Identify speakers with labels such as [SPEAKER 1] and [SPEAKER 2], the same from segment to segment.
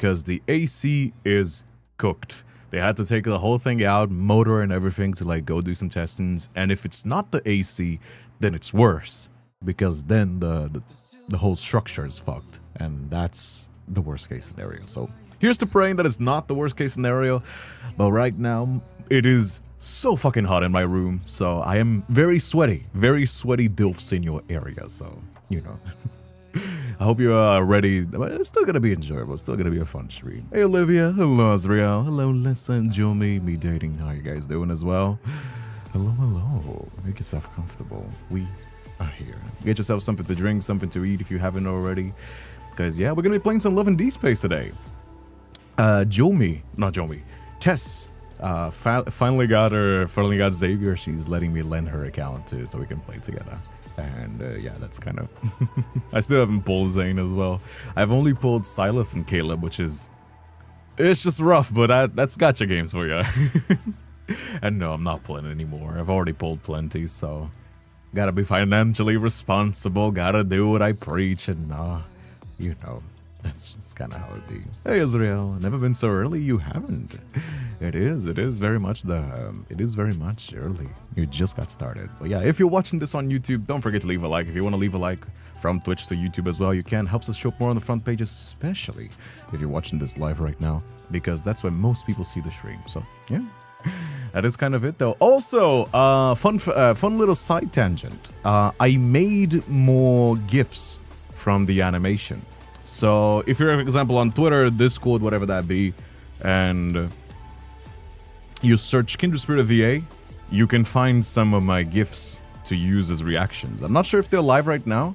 [SPEAKER 1] because the AC is cooked. They had to take the whole thing out, motor and everything, to like go do some testings. And if it's not the AC, then it's worse, because then the whole structure is fucked, and that's the worst case scenario. So here's to praying that it's not the worst case scenario. But right now it is so fucking hot in my room, so I am very sweaty DILFs in your area. So you know. I hope you are ready, but it's still gonna be enjoyable. It's still gonna be a fun stream. Hey Olivia, hello Azriel, hello Lisa and Jomi, me dating. How you guys doing as well? Hello. Make yourself comfortable. We are here. Get yourself something to drink, something to eat if you haven't already. Because yeah, we're gonna be playing some Love and Deepspace today. Tess finally got Xavier. She's letting me lend her account too, so we can play together. And yeah, that's kind of I still haven't pulled Zayne as well. I've only pulled Silas and Caleb, which is, it's just rough, but that's gacha games for you. And no, I'm not pulling anymore. I've already pulled plenty, so gotta be financially responsible, gotta do what I preach, and you know, that's just kind of how it be. Hey Israel, never been so early. You haven't. It is very much early. You just got started. So yeah, if you're watching this on YouTube, don't forget to leave a like. If you want to leave a like from Twitch to YouTube as well, you can. Helps us show up more on the front page, especially if you're watching this live right now, because that's when most people see the stream. So yeah, that is kind of it though. Also, fun little side tangent. I made more GIFs from the animation. So if you're, for example, on Twitter, Discord, whatever that be, and you search kindredspiritva VA, you can find some of my GIFs to use as reactions. I'm not sure if they're live right now.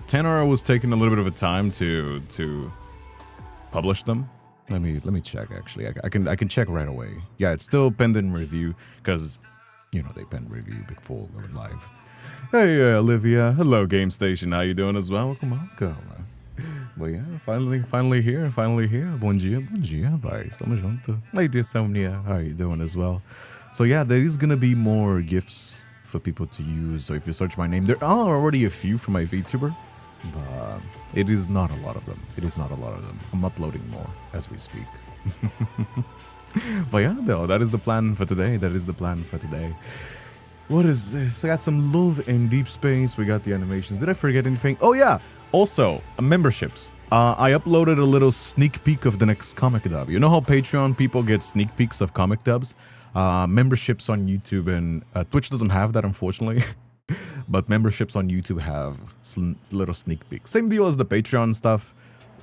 [SPEAKER 1] Tenor was taking a little bit of a time to publish them. Let me check. Actually, I can check right away. Yeah, it's still pending review, because you know they pen review before going live. Hey Olivia, hello Game Station. How you doing as well? Welcome. But yeah, finally here. Bom dia, bye. Estamos junto. Hey dear Somnia, how you doing as well? So yeah, there is gonna be more GIFs for people to use. So if you search my name, there are already a few for my VTuber, but it is not a lot of them. I'm uploading more as we speak. But yeah, though, that is the plan for today. What is this? I got some love in Deep Space. We got the animations. Did I forget anything? Oh yeah. Also, memberships. I uploaded a little sneak peek of the next comic dub. You know how Patreon people get sneak peeks of comic dubs? Memberships on YouTube and Twitch doesn't have that, unfortunately. But memberships on YouTube have little sneak peeks. Same deal as the Patreon stuff,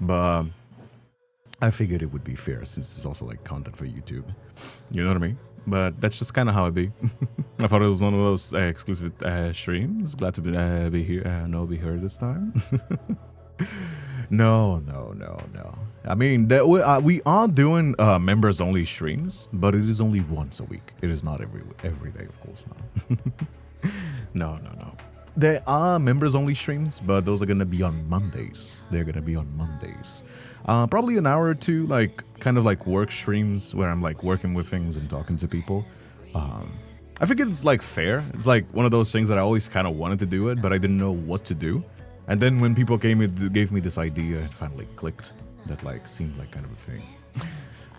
[SPEAKER 1] but I figured it would be fair since it's also like content for YouTube. You know what I mean? But that's just kind of how it be. I thought it was one of those exclusive streams. Glad to be here. Be here this time. No. I mean, we are doing members only streams, but it is only once a week. It is not every day, of course not. No. There are members only streams, but those are gonna be on Mondays. Probably an hour or two, like kind of like work streams where I'm like working with things and talking to people. I think it's like fair. It's like one of those things that I always kind of wanted to do it, but I didn't know what to do. And then when people gave me this idea, it finally clicked. That like seemed like kind of a thing.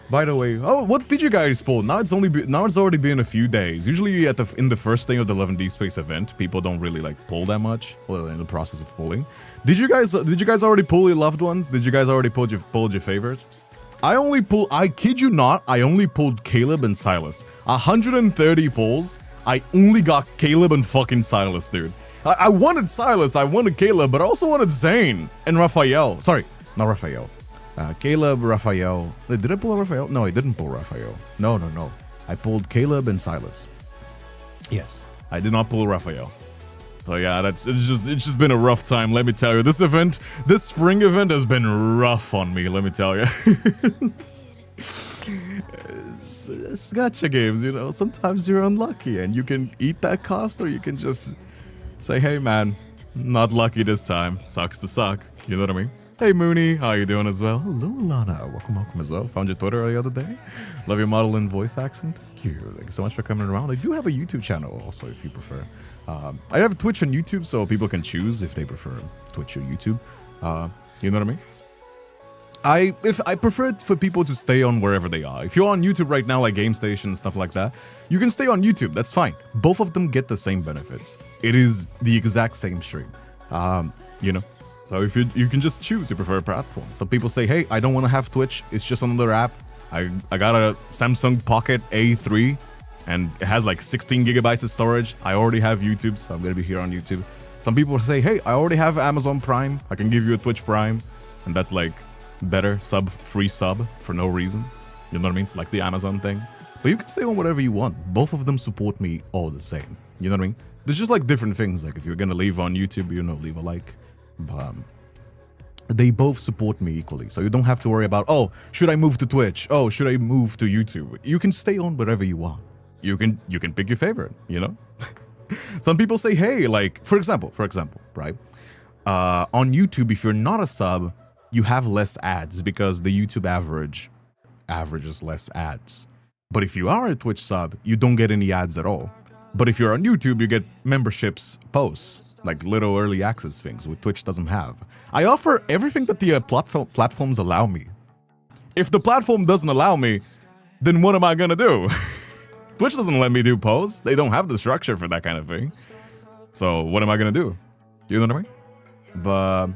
[SPEAKER 1] By the way, what did you guys pull? Now it's already been a few days. Usually in the first day of the Love and Deepspace event, people don't really like pull that much. Well, in the process of pulling. Did you guys already pull your loved ones? Did you guys already pull your favorites? I kid you not, I only pulled Caleb and Silas. 130 pulls. I only got Caleb and fucking Silas, dude. I wanted Silas, I wanted Caleb, but I also wanted Zayne and Raphael. Sorry, not Raphael. Caleb, Raphael. Did I pull Raphael? No, I didn't pull Raphael. No. I pulled Caleb and Silas. Yes, I did not pull Raphael. So yeah, it's just been a rough time. Let me tell you, this spring event has been rough on me. Let me tell you. It's gacha games, you know. Sometimes you're unlucky, and you can eat that cost, or you can just say, "Hey, man, not lucky this time. Sucks to suck." You know what I mean? Hey Mooney, how you doing as well? Hello Lana, welcome as well. Found your Twitter the other day. Love your model and voice accent. Thank you so much for coming around. I do have a YouTube channel also if you prefer. I have Twitch and YouTube so people can choose if they prefer Twitch or YouTube. You know what I mean? I prefer it for people to stay on wherever they are. If you're on YouTube right now, like Game Station and stuff like that, you can stay on YouTube. That's fine. Both of them get the same benefits. It is the exact same stream. You know. So if you can just choose your preferred platform. Some people say, hey, I don't want to have Twitch. It's just another app. I got a Samsung Pocket A3 and it has like 16 gigabytes of storage. I already have YouTube, so I'm going to be here on YouTube. Some people say, hey, I already have Amazon Prime. I can give you a Twitch Prime. And that's like better free sub for no reason. You know what I mean? It's like the Amazon thing. But you can stay on whatever you want. Both of them support me all the same. You know what I mean? There's just like different things. Like if you're going to leave on YouTube, you know, leave a like. But they both support me equally. So you don't have to worry about, oh, should I move to Twitch? Oh, should I move to YouTube? You can stay on whatever you want. You can pick your favorite, you know? Some people say, hey, like, for example, right? On YouTube, if you're not a sub, you have less ads because the YouTube averages less ads. But if you are a Twitch sub, you don't get any ads at all. But if you're on YouTube, you get memberships posts, like little early access things, which Twitch doesn't have. I offer everything that the platforms allow me. If the platform doesn't allow me, then what am I gonna do? Twitch doesn't let me do posts. They don't have the structure for that kind of thing. So what am I gonna do? You know what I mean? But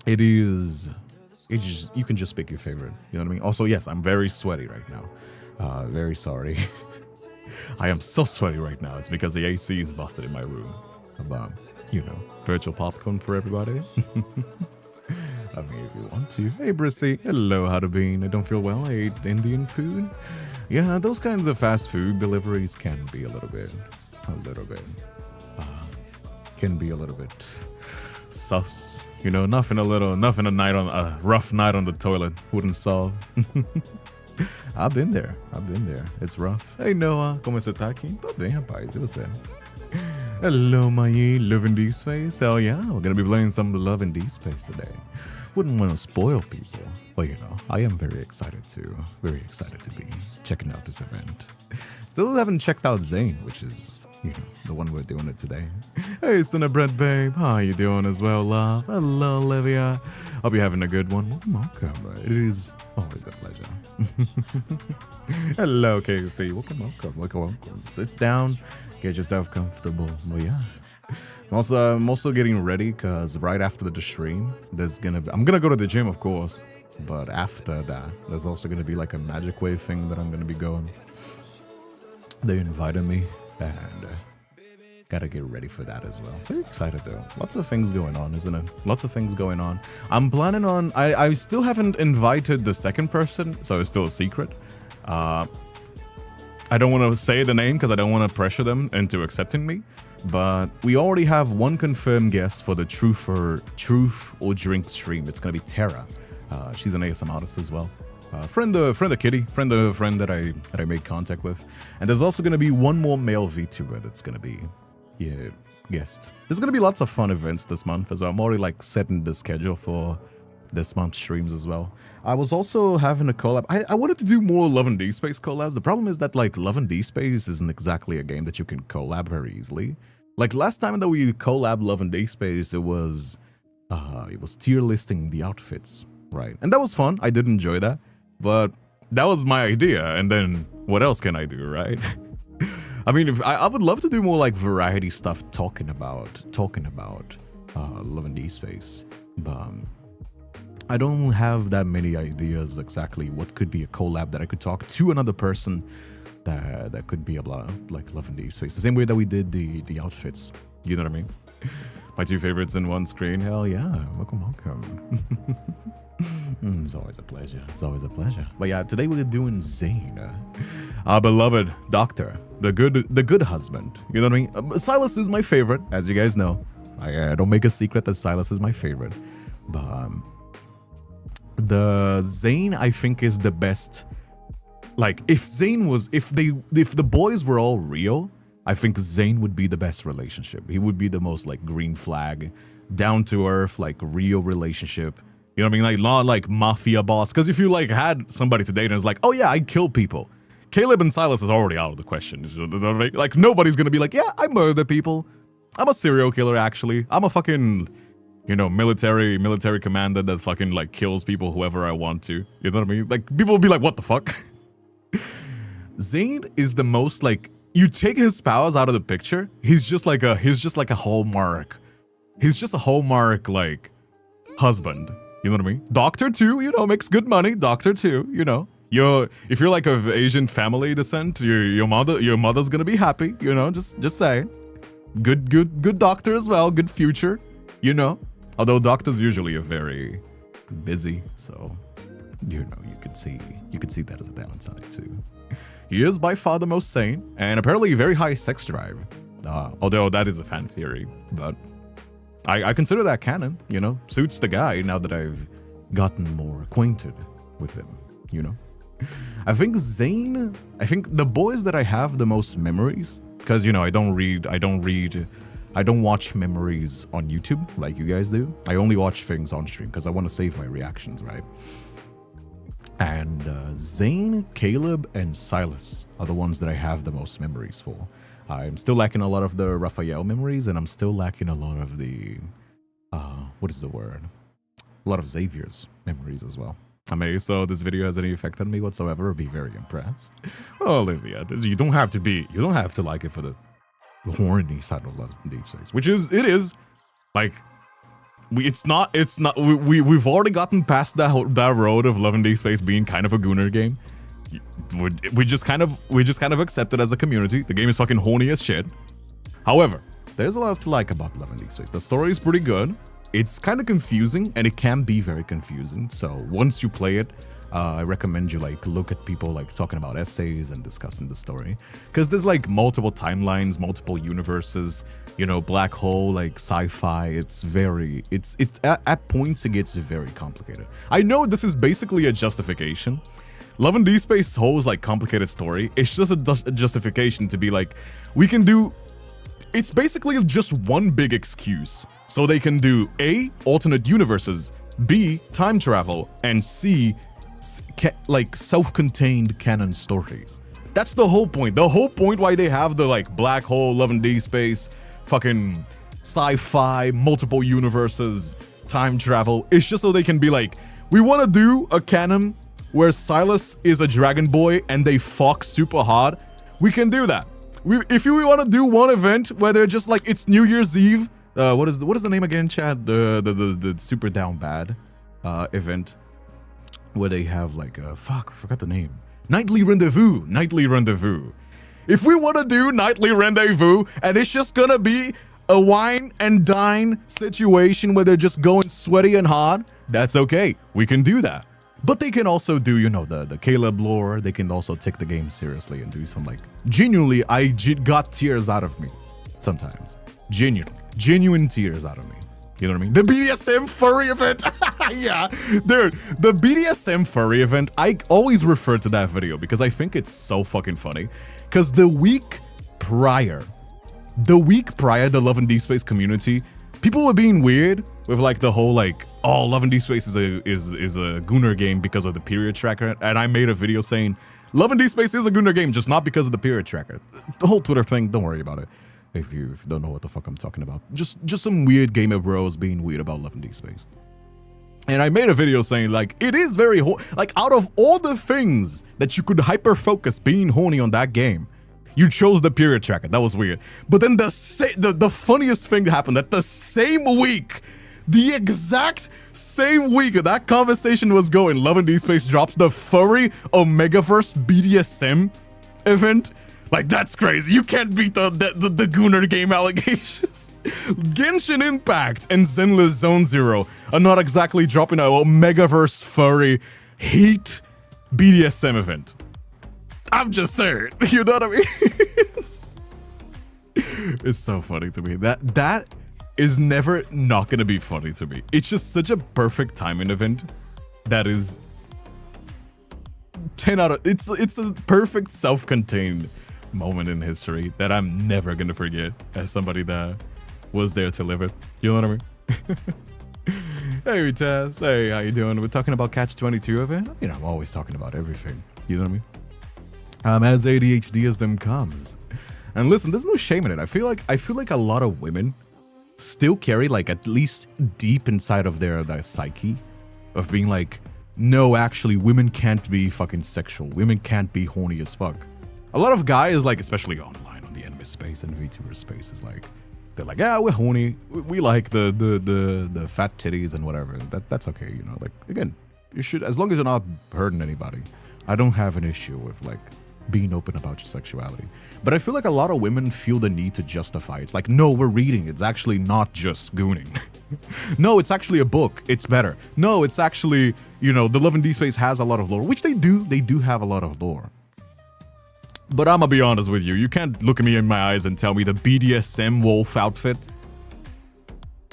[SPEAKER 1] it's just, you can just pick your favorite. You know what I mean? Also, yes, I'm very sweaty right now. Very sorry. I am so sweaty right now. It's because the AC is busted in my room. But, you know, virtual popcorn for everybody. I mean, if you want to. Hey, Brissy. Hello, how to bean. I don't feel well. I ate Indian food. Yeah, those kinds of fast food deliveries can be a little bit, can be a little bit sus. You know, nothing a rough night on the toilet wouldn't solve. I've been there. It's rough. Hey, Noah, como você tá aqui? Tô bem, rapaz. E você? Hello, my Love in Deepspace. Hell yeah, we're gonna be playing some Love in Deepspace today. Wouldn't want to spoil people, but you know, I am very excited to be checking out this event. Still haven't checked out Zayne, which is, you know, the one we're doing it today. Hey, Cinnabread babe, how you doing as well, love? Hello, Olivia. Hope you're having a good one. Welcome. It is always a pleasure. Hello, KC. Welcome. Sit down, get yourself comfortable. Well, yeah. I'm also getting ready because right after the stream, I'm gonna go to the gym, of course, but after that, there's also gonna be like a magic wave thing that I'm gonna be going. They invited me, and gotta get ready for that as well. Very excited though. Lots of things going on, isn't it? Lots of things going on. I'm planning on. I still haven't invited the second person, so it's still a secret. I don't want to say the name because I don't want to pressure them into accepting me. But we already have one confirmed guest for the Truth or Drink stream. It's gonna be Tara. She's an ASM artist as well. Friend of Kitty, friend of a friend that I made contact with. And there's also gonna be one more male VTuber that's gonna be guest. There's gonna be lots of fun events this month, as I'm already like setting the schedule for this month's streams as well. I was also having a collab. I wanted to do more Love and Deepspace collabs. The problem is that like Love and Deepspace isn't exactly a game that you can collab very easily. Like last time that we collab Love and Deepspace, it was tier listing the outfits, right? And that was fun. I did enjoy that, but that was my idea. And then what else can I do, right? I mean, if I would love to do more like variety stuff, talking about Love and Deepspace, but I don't have that many ideas exactly what could be a collab that I could talk to another person. That could be about like Love and Deepspace. The same way that we did the outfits. You know what I mean? My two favorites in one screen. Hell yeah. Welcome. It's always a pleasure. But yeah, today we're doing Zayne. Our beloved doctor. The good husband. You know what I mean? Silas is my favorite, as you guys know. I don't make a secret that Silas is my favorite. But the Zayne, I think, is the best. Like, if the boys were all real, I think Zayne would be the best relationship. He would be the most, like, green flag, down-to-earth, like, real relationship. You know what I mean? Like, not like mafia boss. Because if you, like, had somebody to date and it's like, oh, yeah, I kill people. Caleb and Silas is already out of the question. Like, nobody's gonna be like, yeah, I murder people. I'm a serial killer, actually. I'm a fucking you know, military commander that fucking like kills people whoever I want to. You know what I mean? Like people will be like, what the fuck? Zayne is the most like, you take his powers out of the picture, he's just like a hallmark. He's just a hallmark like husband. You know what I mean? Doctor too, you know, makes good money. Doctor too, you know. If you're like of Asian family descent, your mother's gonna be happy, you know, just saying. Good doctor as well, good future, you know. Although doctors usually are very busy, so you know, you could see that as a downside too. He is by far the most sane, and apparently very high sex drive. Although that is a fan theory, but I consider that canon, you know, suits the guy now that I've gotten more acquainted with him, you know. I think Zayne, I think the boys that I have the most memories, because, you know, I don't watch memories on YouTube like you guys do. I only watch things on stream because I want to save my reactions, right? And Zayne, Caleb, and Silas are the ones that I have the most memories for. I'm still lacking a lot of the Raphael memories, and I'm still lacking a lot of the, what is the word? A lot of Xavier's memories as well. I mean, so this video has any effect on me whatsoever, be very impressed. Oh, Olivia, you don't have to like it for the horny side of Love and Deepspace, which is, it is, like, we've already gotten past that road of Love and Deepspace being kind of a gooner game. We just kind of accept it as a community. The game is fucking horny as shit. However, there's a lot to like about Love and Deepspace. The story is pretty good. It's kind of confusing, and it can be very confusing. So once you play it, I recommend you like look at people like talking about essays and discussing the story, because there's like multiple timelines, multiple universes, you know, black hole, like sci-fi. It's at points it gets very complicated. I know this is basically a justification. Love and Deepspace holds like complicated story. It's just a justification to be like, we can do. It's basically just one big excuse. So they can do A, alternate universes, B, time travel, and C, like self-contained canon stories. That's the whole point. The whole point why they have the like black hole, Love and Deepspace, fucking sci-fi, multiple universes, time travel. It's just so they can be like, we want to do a canon where Silas is a dragon boy and they fuck super hard. We can do that. If we want to do one event where they're just like, it's New Year's Eve. What is the name again, Chad? The super down bad event where they have like fuck, I forgot the name. Nightly Rendezvous. If we want to do Nightly Rendezvous and it's just gonna be a wine and dine situation where they're just going sweaty and hard, that's okay. We can do that. But they can also do, you know, the Caleb lore. They can also take the game seriously and do some like, genuinely, I got tears out of me sometimes. Genuine tears out of me. You know what I mean? The BDSM furry event. Yeah, dude, the BDSM furry event, I always refer to that video because I think it's so fucking funny. Because the week prior, the Love and Deepspace community, people were being weird with like the whole like, oh, Love and Deepspace is a gooner game because of the period tracker, and I made a video saying Love and Deepspace is a gooner game, just not because of the period tracker. The whole Twitter thing, don't worry about it. If you don't know what the fuck I'm talking about, just some weird gamer bros being weird about Love and Deepspace. And I made a video saying like, it is very like, out of all the things that you could hyper focus being horny on that game, you chose the period tracker. That was weird. But then the funniest thing happened that the same week, the exact same week that conversation was going, Love and Deepspace drops the furry Omegaverse BDSM event. Like, that's crazy. You can't beat the Gooner game allegations. Genshin Impact and Zenless Zone Zero are not exactly dropping a Omegaverse furry heat BDSM event. I'm just saying. You know what I mean? It's so funny to me. That is never not gonna be funny to me. It's just such a perfect timing event that is 10 out of... It's a perfect self-contained moment in history that I'm never gonna forget as somebody that was there to live it. You know what I mean? Hey, Taz. Hey, how you doing? We're talking about Catch 22 event. You know, I'm always talking about everything. You know what I mean? I'm as ADHD as them comes. And listen, there's no shame in it. I feel like a lot of women still carry like at least deep inside of their psyche of being like, no, actually, women can't be fucking sexual. Women can't be horny as fuck. A lot of guys, like, especially online on the anime space and VTuber space, is like, they're like, yeah, we're horny. We like the fat titties and whatever. That's okay, you know. Like, again, you should, as long as you're not hurting anybody. I don't have an issue with like being open about your sexuality. But I feel like a lot of women feel the need to justify. It's like, no, we're reading. It's actually not just gooning. No, it's actually a book. It's better. No, it's actually, you know, the Love and Deepspace has a lot of lore, which they do. They do have a lot of lore. But I'm gonna be honest with you. You can't look at me in my eyes and tell me the BDSM wolf outfit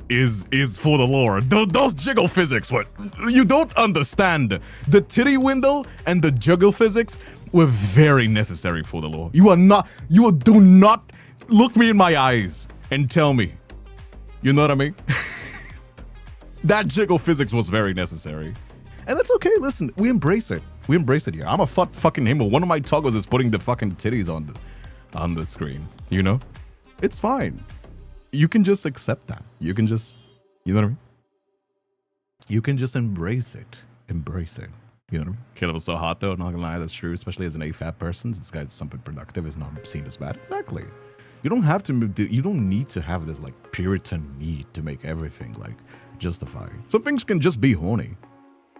[SPEAKER 1] is for the lore. Those jiggle physics, what? You don't understand. The titty window and the juggle physics were very necessary for the lore. You do not look me in my eyes and tell me. You know what I mean? That jiggle physics was very necessary. And that's okay, listen, we embrace it. We embrace it here. I'm a fucking himbo. One of my toggles is putting the fucking titties on the screen, you know? It's fine. You can just accept that. You can just, you know what I mean? You can just embrace it. Embrace it. You know what I mean? Caleb was so hot though, not gonna lie, that's true, especially as an AFAB person. This guy's something productive, is not seen as bad. Exactly. You don't have to, you don't need to have this like Puritan need to make everything like justify. Some things can just be horny.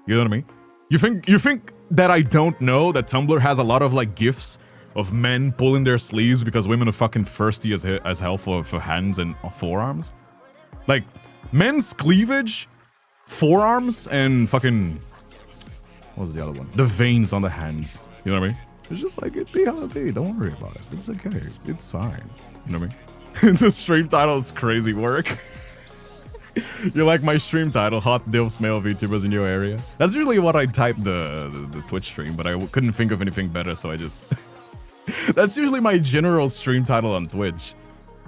[SPEAKER 1] You know what I mean? You think that I don't know that Tumblr has a lot of like gifs of men pulling their sleeves because women are fucking thirsty as hell for hands and forearms? Like, men's cleavage, forearms, and fucking, what was the other one? The veins on the hands. You know what I mean? It's just like, it be how it be. Don't worry about it. It's okay. It's fine. You know what I mean? The stream title is crazy work. You like my stream title, Hot DILFs Male VTubers in Your Area? That's usually what I type the Twitch stream, but I couldn't think of anything better, so I just... That's usually my general stream title on Twitch,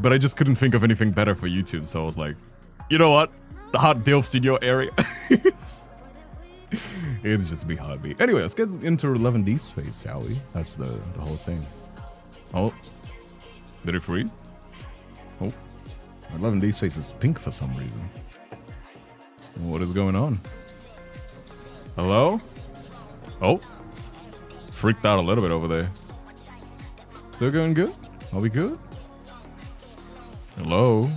[SPEAKER 1] but I just couldn't think of anything better for YouTube, so I was like, you know what? The Hot DILFs in Your Area. It'd just be Hot B. Anyway, let's get into 11D space, shall we? That's the whole thing. Oh. Did it freeze? Oh. 11D space is pink for some reason. What is going on? Hello? Oh. Freaked out a little bit over there. Still going good? Are we good? Hello?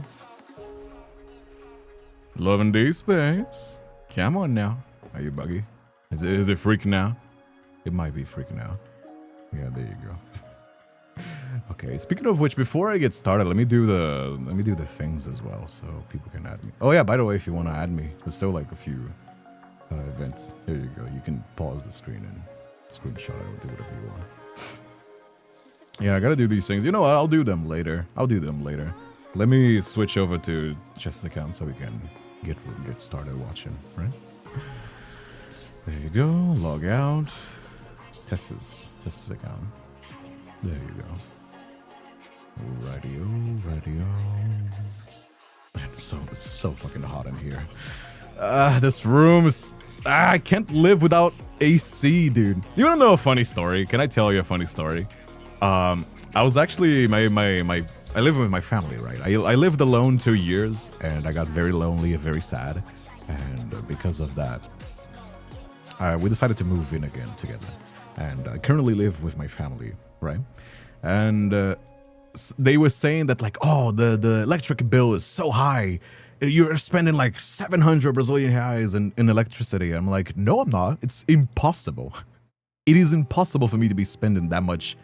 [SPEAKER 1] 11D space. Come on now. Are you buggy? Is it freaking out? It might be freaking out. Yeah, there you go. Okay, speaking of which, before I get started, let me do the things as well, so people can add me. Oh yeah, by the way, if you want to add me, there's still like a few events. There you go. You can pause the screen and screenshot it or do whatever you want. Yeah, I gotta do these things. You know what? I'll do them later. Let me switch over to Chess's account so we can get started watching, right? There you go. Log out. Test's account. There you go. Radio. Man, it's so fucking hot in here. This room is... I can't live without AC, dude. You wanna know a funny story? Can I tell you a funny story? I was actually... I live with my family, right? I lived alone 2 years, and I got very lonely and very sad. And because of that, we decided to move in again together. And I currently live with my family, right? And they were saying that like, oh, the electric bill is so high. You're spending like 700 Brazilian reais in electricity. I'm like, no, I'm not. It's impossible. It is impossible for me to be spending that much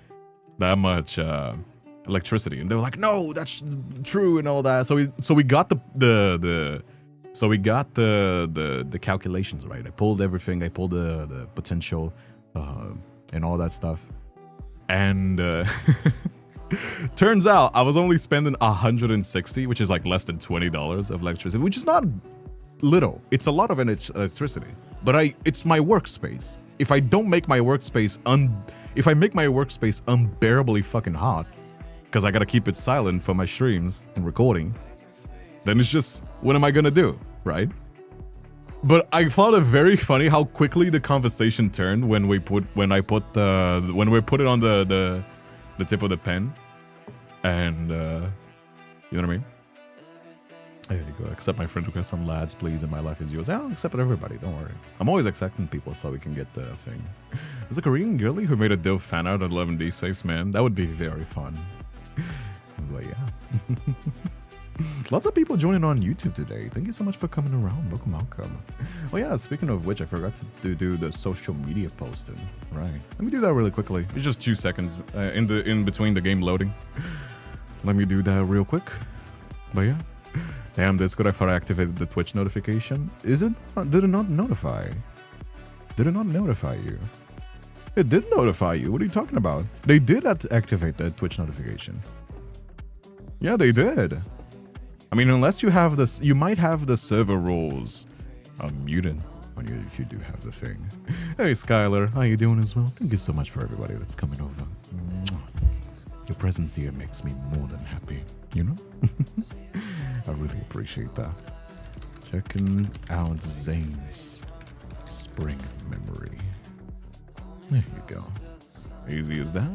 [SPEAKER 1] electricity. And they were like, no, that's true and all that. So we got the calculations right. I pulled everything. I pulled the potential and all that stuff. And turns out I was only spending 160, which is like less than $20 of electricity, which is not little. It's a lot of electricity, but it's my workspace. If I don't make my workspace unbearably fucking hot, because I gotta keep it silent for my streams and recording, then it's just, what am I gonna do, right? But I found it very funny how quickly the conversation turned when we put it on the tip of the pen, and you know what I mean? There you go. Accept my friend request on lads, please, and my life is yours. I'll accept everybody, don't worry. I'm always accepting people so we can get the thing. There's a Korean girlie who made a DILF fan art at 11 Deepspace, man. That would be very fun. But yeah. Lots of people joining on YouTube today. Thank you so much for coming around. Welcome. Oh yeah, speaking of which, I forgot to do the social media posting. Right. Let me do that really quickly. It's just 2 seconds in between the game loading. Let me do that real quick. But yeah. Damn, Discord, I thought I activated the Twitch notification. Is it? Did it not notify? Did it not notify you? It did notify you. What are you talking about? They did activate the Twitch notification. Yeah, they did. I mean, unless you have this, you might have the server rules muted on you if you do have the thing. Hey, Skylar, how you doing as well? Thank you so much for everybody that's coming over. Your presence here makes me more than happy, you know? I really appreciate that. Checking out Zayne's spring memory. There you go. Easy as that.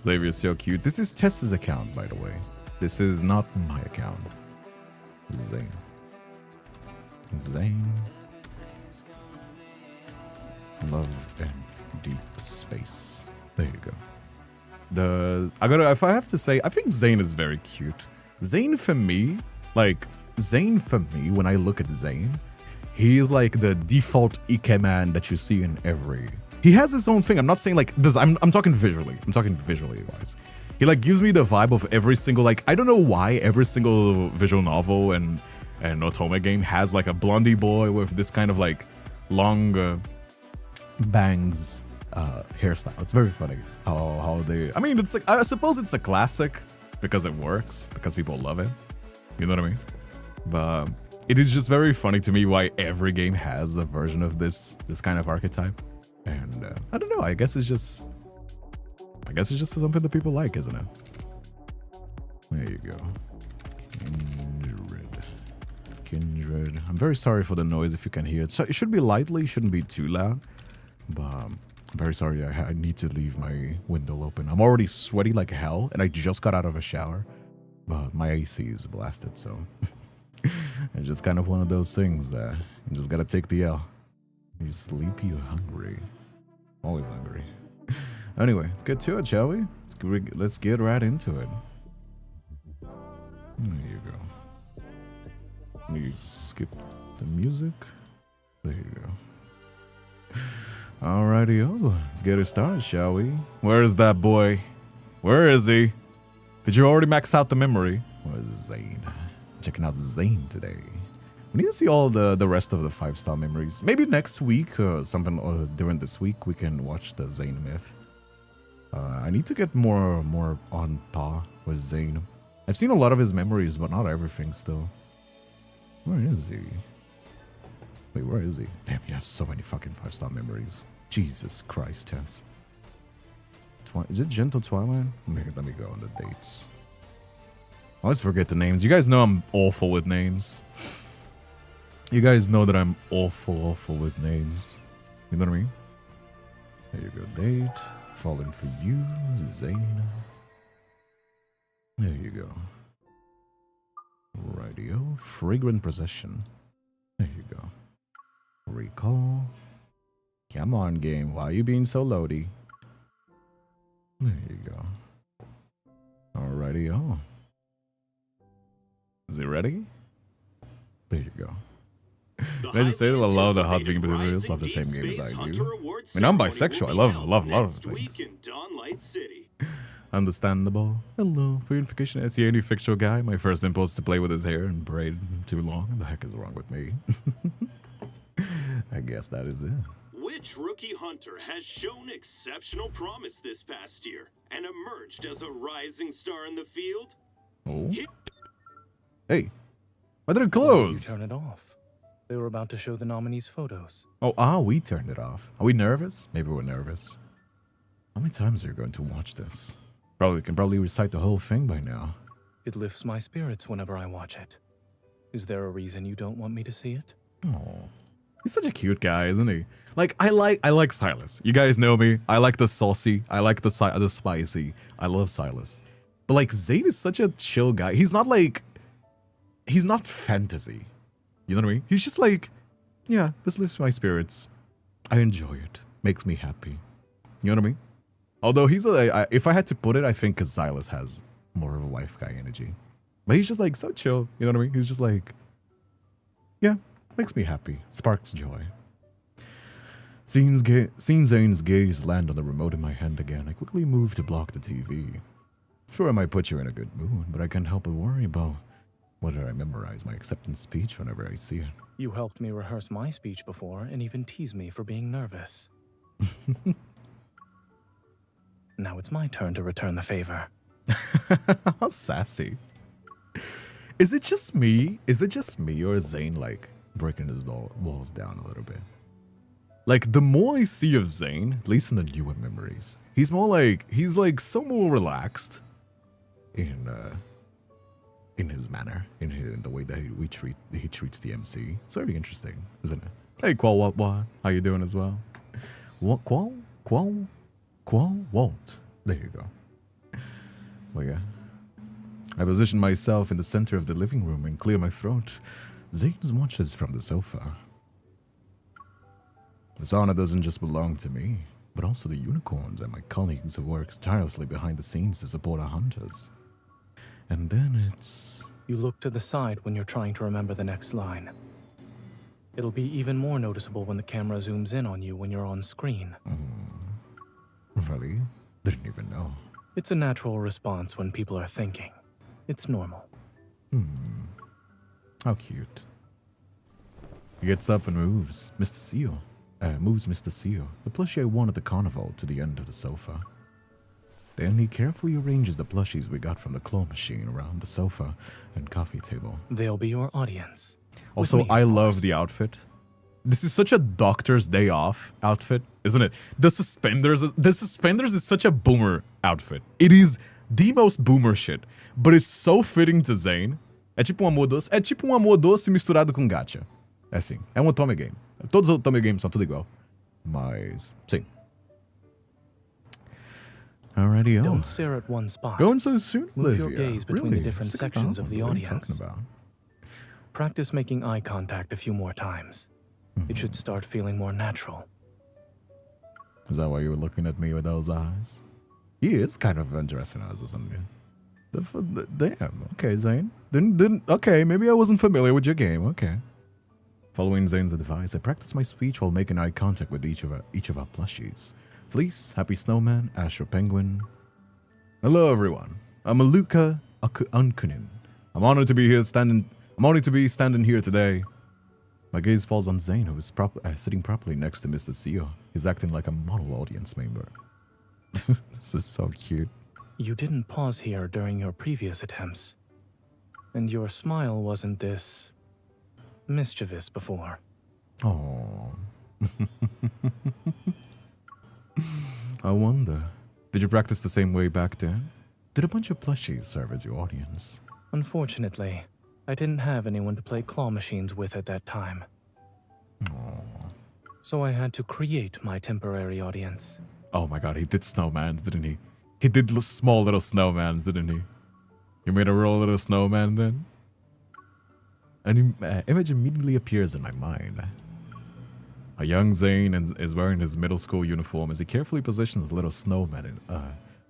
[SPEAKER 1] Xavier's so cute. This is Tess's account, by the way. This is not my account. Zayne. Love and deep space. There you go. If I have to say, I think Zayne is very cute. Zayne for me, when I look at Zayne, he is like the default Ikeman that you see in every. He has his own thing. I'm not saying like this. I'm talking visually. I'm talking visually wise. He like gives me the vibe of every single I don't know why every single visual novel and otome game has like a blondie boy with this kind of like long bangs hairstyle. It's very funny how they. I mean, it's like I suppose it's a classic because it works because people love it. You know what I mean? But it is just very funny to me why every game has a version of this kind of archetype. And I don't know. I guess it's just something that people like, isn't it? There you go. Kindred. I'm very sorry for the noise if you can hear it. So it should be lightly, shouldn't be too loud. But I'm very sorry. I need to leave my window open. I'm already sweaty like hell, and I just got out of a shower. But my AC is blasted, so it's just kind of one of those things that you just gotta take the L. You're sleepy or hungry? Always hungry. Anyway, let's get to it, shall we? Let's get right into it. There you go. Let me skip the music. There you go. Alrighty, let's get it started, shall we? Where is that boy? Where is he? Did you already max out the memory? Where's Zayne? Checking out Zayne today. We need to see all the rest of the 5-star memories. Maybe next week or something during this week we can watch the Zayne myth. I need to get more on par with Zayne. I've seen a lot of his memories, but not everything still. Where is he? Wait, where is he? Damn, you have so many fucking 5-star memories. Jesus Christ, Tess. Is it Gentle Twilight? Let me go on the dates. I always forget the names. You guys know I'm awful with names. You guys know that I'm awful with names. You know what I mean? There you go, date. Falling for you, Zayne. There you go. Radio. Fragrant Possession. There you go. Recall. Come on, game. Why are you being so loady? There you go. Alrighty, oh. Is it ready? There you go. Can I just say that I love the hot vegan videos, love the same game as I do. I mean, I'm bisexual. I love a lot of things. Understandable. Hello. For your information, is he any fictional guy? My first impulse to play with his hair and braid too long. What the heck is wrong with me? I guess that is it.
[SPEAKER 2] Which rookie hunter has shown exceptional promise this past year and emerged as a rising star in the field?
[SPEAKER 1] Oh. Hey. Why did it close?
[SPEAKER 3] You turn it off. They were about to show the nominees' photos.
[SPEAKER 1] Oh, we turned it off. Are we nervous? Maybe we're nervous. How many times are you going to watch this? Can probably recite the whole thing by now.
[SPEAKER 3] It lifts my spirits whenever I watch it. Is there a reason you don't want me to see it?
[SPEAKER 1] Oh. He's such a cute guy, isn't he? Like, I like Silas. You guys know me. I like the saucy. I like the spicy. I love Silas. But like, Zayne is such a chill guy. He's not like he's not fantasy. You know what I mean? He's just like, yeah, this lifts my spirits. I enjoy it. Makes me happy. You know what I mean? Although he's if I had to put it, I think because Xylus has more of a wife guy energy. But he's just like so chill. You know what I mean? He's just like, yeah, makes me happy. Sparks joy. Seeing Zayne's gaze land on the remote in my hand again, I quickly moved to block the TV. Sure, I might put you in a good mood, but I can't help but worry about whether I memorize my acceptance speech whenever I see it.
[SPEAKER 3] You helped me rehearse my speech before and even tease me for being nervous. Now it's my turn to return the favor.
[SPEAKER 1] How sassy. Is it just me? Is it just me, or is Zayne like breaking his walls down a little bit? Like, the more I see of Zayne, at least in the newer memories, he's like so more relaxed in his manner, in the way that he treats the MC. It's very interesting, isn't it? Hey, Qual what? How you doing as well? What Qual Walt? There you go. Well, yeah. I position myself in the center of the living room and clear my throat. Zayne watches from the sofa. This honor doesn't just belong to me, but also the unicorns and my colleagues who work tirelessly behind the scenes to support our hunters. And then it's...
[SPEAKER 3] You look to the side when you're trying to remember the next line. It'll be even more noticeable when the camera zooms in on you when you're on screen.
[SPEAKER 1] Really? Didn't even know.
[SPEAKER 3] It's a natural response when people are thinking. It's normal.
[SPEAKER 1] How cute. He gets up and moves Mr. Seal. Moves Mr. Seal, the plushie I won at the carnival, to the end of the sofa. Then he carefully arranges the plushies we got from the claw machine around the sofa and coffee table.
[SPEAKER 3] They'll be your audience.
[SPEAKER 1] Also, I love the outfit. This is such a doctor's day off outfit, isn't it? The suspenders is such a boomer outfit. It is the most boomer shit, but it's so fitting to Zayne. É tipo amor doce. É tipo amor doce misturado com gacha. É assim. É um otome game. Todos os otome games são tudo igual. Mas, sim. Alrighty, oh.
[SPEAKER 3] Don't stare at one spot.
[SPEAKER 1] Going so soon,
[SPEAKER 3] Move
[SPEAKER 1] Olivia?
[SPEAKER 3] your gaze between
[SPEAKER 1] Really?
[SPEAKER 3] the different sections of the
[SPEAKER 1] What
[SPEAKER 3] audience.
[SPEAKER 1] are you talking about?
[SPEAKER 3] Practice making eye contact a few more times. It should start feeling more natural.
[SPEAKER 1] Is that why you were looking at me with those eyes? He is kind of interesting eyes, isn't he? Damn. Okay, Zayne. Okay, maybe I wasn't familiar with your game. Okay. Following Zayne's advice, I practiced my speech while making eye contact with each of our plushies. Fleece, Happy Snowman, Astro Penguin. Hello, everyone. I'm Aluka Unkunin. I'm honored to be standing here today. My gaze falls on Zayne, who is sitting properly next to Mr. Seal. He's acting like a model audience member. This is so cute.
[SPEAKER 3] You didn't pause here during your previous attempts. And your smile wasn't this mischievous before.
[SPEAKER 1] Oh. I wonder, did you practice the same way back then? Did a bunch of plushies serve as your audience?
[SPEAKER 3] Unfortunately, I didn't have anyone to play claw machines with at that time.
[SPEAKER 1] Oh.
[SPEAKER 3] So I had to create my temporary audience.
[SPEAKER 1] Oh my god, he did snowmans, didn't he? He did small little snowmans, didn't he? You made a real little snowman then? An image immediately appears in my mind. A young Zayne is wearing his middle school uniform as he carefully positions little snowman in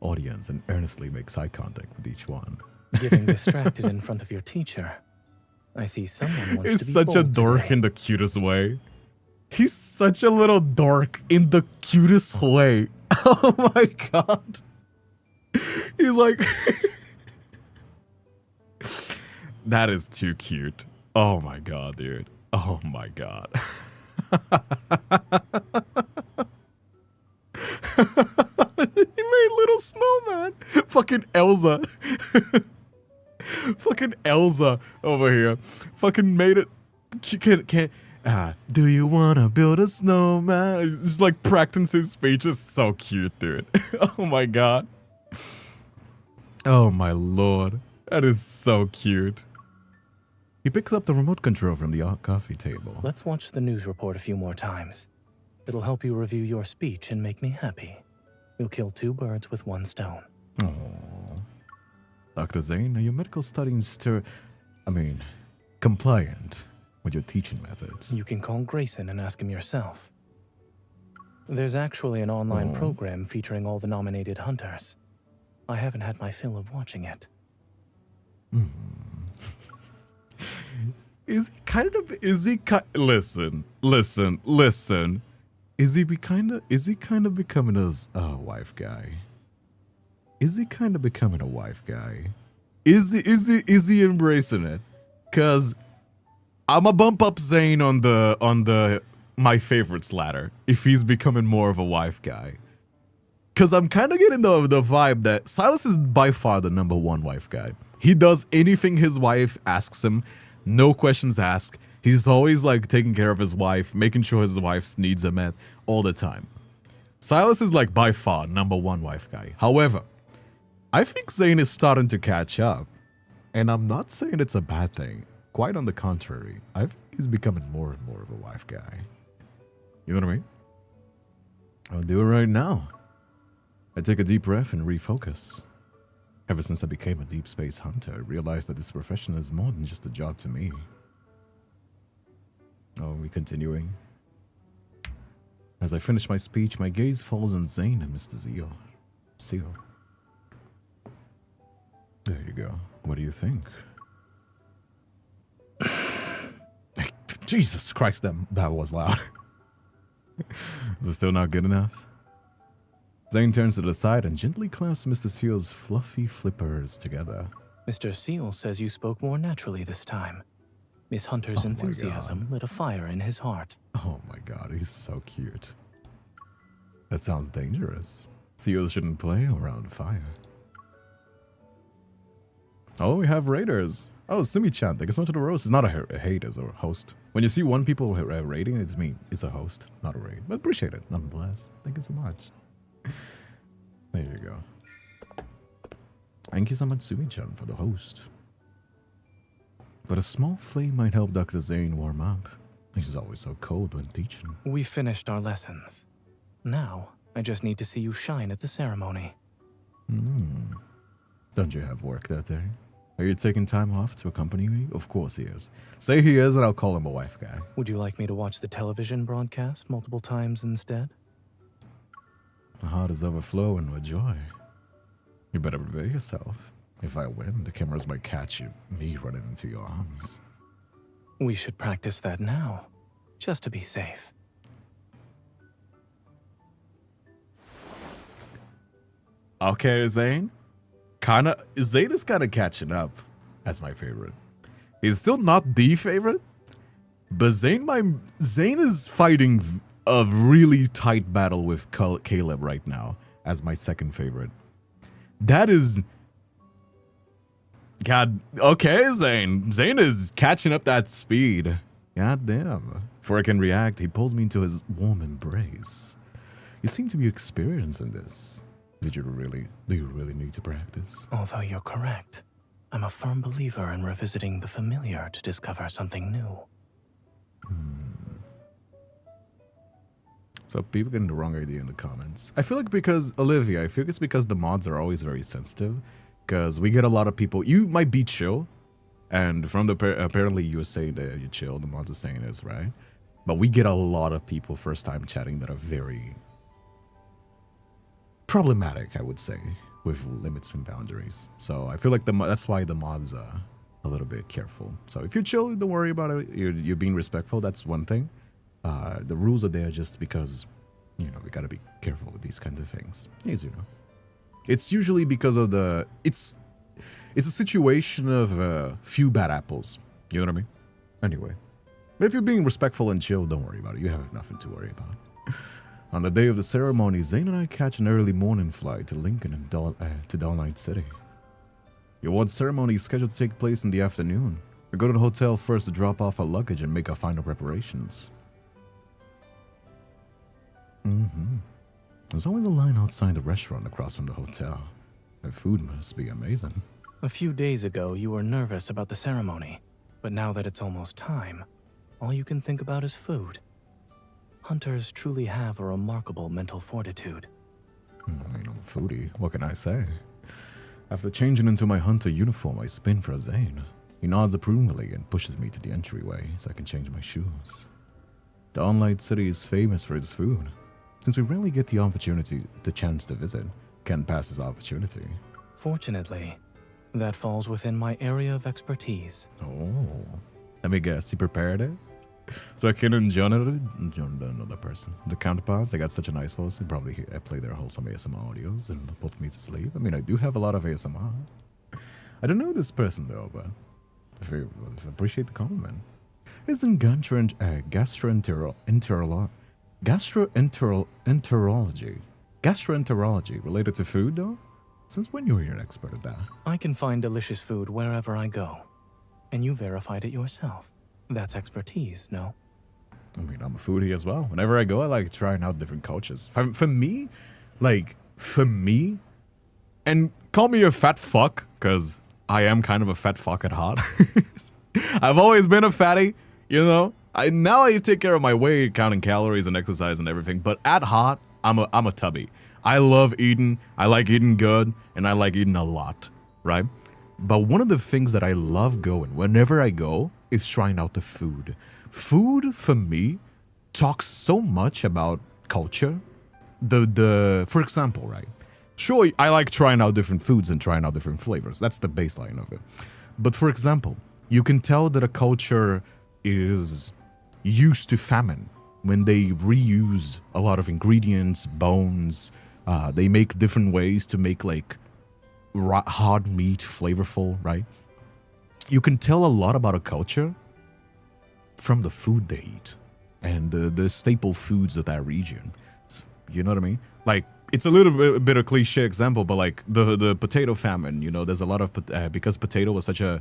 [SPEAKER 1] audience and earnestly makes eye contact with each one.
[SPEAKER 3] Getting distracted in front of your teacher. I see someone wants to be
[SPEAKER 1] He's such a
[SPEAKER 3] bold
[SPEAKER 1] dork
[SPEAKER 3] today.
[SPEAKER 1] in the cutest way. He's such a little dork in the cutest way. Oh my god. He's like... That is too cute. Oh my god, dude. Oh my god. He made little snowman. Fucking Elsa. Fucking Elsa over here. Fucking made it. Do you wanna build a snowman? It's like practicing his speech is so cute, dude. Oh my god. Oh my lord. That is so cute. He picks up the remote control from the coffee table.
[SPEAKER 3] Let's watch the news report a few more times. It'll help you review your speech and make me happy. You'll kill two birds with one stone.
[SPEAKER 1] Aww. Dr. Zayne, are your medical studies compliant with your teaching methods.
[SPEAKER 3] You can call Grayson and ask him yourself. There's actually an online program featuring all the nominated hunters. I haven't had my fill of watching it.
[SPEAKER 1] Listen. Is he kind of becoming a wife guy? Is he kind of becoming a wife guy? Is he embracing it? Cause I'ma bump up Zayne on the my favorites ladder if he's becoming more of a wife guy. Cause I'm kind of getting the vibe that Silas is by far the #1 wife guy. He does anything his wife asks him, no questions asked. He's always like taking care of his wife, making sure his wife's needs are met all the time. Silas is like by far #1 wife guy. However, I think Zayne is starting to catch up. And I'm not saying it's a bad thing. Quite on the contrary. I think he's becoming more and more of a wife guy. You know what I mean? I'll do it right now. I take a deep breath and refocus. Ever since I became a deep space hunter, I realized that this profession is more than just a job to me. Oh, are we continuing? As I finish my speech, my gaze falls on Zayne and Mr. Seal. There you go. What do you think? Jesus Christ, that was loud. Is it still not good enough? Zayne turns to the side and gently clasps Mr. Seal's fluffy flippers together.
[SPEAKER 3] Mr. Seal says you spoke more naturally this time. Miss Hunter's enthusiasm lit a fire in his heart.
[SPEAKER 1] Oh my god, he's so cute. That sounds dangerous. Seals shouldn't play around fire. Oh, we have raiders. Oh, Simi-chan, thank you so much for the roast. It's not a hate as a host. When you see one people raiding, it's me. It's a host, not a raid. But appreciate it, nonetheless. Thank you so much. There you go. Thank you so much, Sumi-chan, for the host. But a small flame might help Dr. Zayne warm up. He's always so cold when teaching.
[SPEAKER 3] We finished our lessons. Now, I just need to see you shine at the ceremony.
[SPEAKER 1] Don't you have work that day? Are you taking time off to accompany me? Of course he is. Say he is and I'll call him a wife guy.
[SPEAKER 3] Would you like me to watch the television broadcast multiple times instead?
[SPEAKER 1] My heart is overflowing with joy. You better prepare yourself. If I win, the cameras might catch me running into your arms.
[SPEAKER 3] We should practice that now, just to be safe.
[SPEAKER 1] Okay, Zayne. Zayne is kind of catching up as my favorite. He's still not the favorite, but Zayne is fighting a really tight battle with Caleb right now as my second favorite. That is... God, okay, Zayne. Zayne is catching up that speed. God damn. Before I can react, he pulls me into his warm embrace. You seem to be experienced in this. Do you really need to practice?
[SPEAKER 3] Although you're correct, I'm a firm believer in revisiting the familiar to discover something new.
[SPEAKER 1] So people getting the wrong idea in the comments. I feel like because, Olivia, I feel it's because the mods are always very sensitive. Because we get a lot of people, you might be chill. And from the, apparently you were saying that you're chill, the mods are saying this, right? But we get a lot of people first time chatting that are very problematic, I would say, with limits and boundaries. So I feel like that's why the mods are a little bit careful. So if you're chill, don't worry about it. You're being respectful. That's one thing. The rules are there just because, you know, we gotta be careful with these kinds of things. As you know, it's usually because of it's a situation of few bad apples. You know what I mean? Anyway, but if you're being respectful and chill, don't worry about it. You have nothing to worry about. On the day of the ceremony, Zayne and I catch an early morning flight to Lincoln and to Downlight City. The award ceremony is scheduled to take place in the afternoon. We go to the hotel first to drop off our luggage and make our final preparations. There's always a line outside the restaurant across from the hotel. The food must be amazing.
[SPEAKER 3] A few days ago, you were nervous about the ceremony, but now that it's almost time, all you can think about is food. Hunters truly have a remarkable mental fortitude.
[SPEAKER 1] I ain't no foodie. What can I say? After changing into my hunter uniform, I spin for Zayne. He nods approvingly and pushes me to the entryway so I can change my shoes. The Onlight City is famous for its food. Since we rarely get the chance to visit, can't pass this opportunity.
[SPEAKER 3] Fortunately, that falls within my area of expertise.
[SPEAKER 1] Oh. Let me guess, he prepared it? So I can enjoy another person. The counterparts, they got such a nice voice, and probably play their wholesome ASMR audios and put me to sleep. I mean, I do have a lot of ASMR. I don't know this person though, but I appreciate the compliment. Isn't gastroenterology related to food though? Since when you were an expert at that?
[SPEAKER 3] I can find delicious food wherever I go. And you verified it yourself. That's expertise, no?
[SPEAKER 1] I mean, I'm a foodie as well. Whenever I go, I like trying out different cultures. For me, and call me a fat fuck, because I am kind of a fat fuck at heart. I've always been a fatty, you know? Now I take care of my weight, counting calories and exercise and everything, but at heart, I'm a tubby. I love eating, I like eating good, and I like eating a lot, right? But one of the things that I love going, whenever I go, is trying out the food. Food, for me, talks so much about culture. For example, right? Sure, I like trying out different foods and trying out different flavors. That's the baseline of it. But for example, you can tell that a culture is used to famine when they reuse a lot of ingredients, bones. They make different ways to make like hard meat flavorful, right? You can tell a lot about a culture from the food they eat and the staple foods of that region. You know what I mean? Like, it's a little bit of cliche example, but like the potato famine, you know, there's a lot of, because potato was such a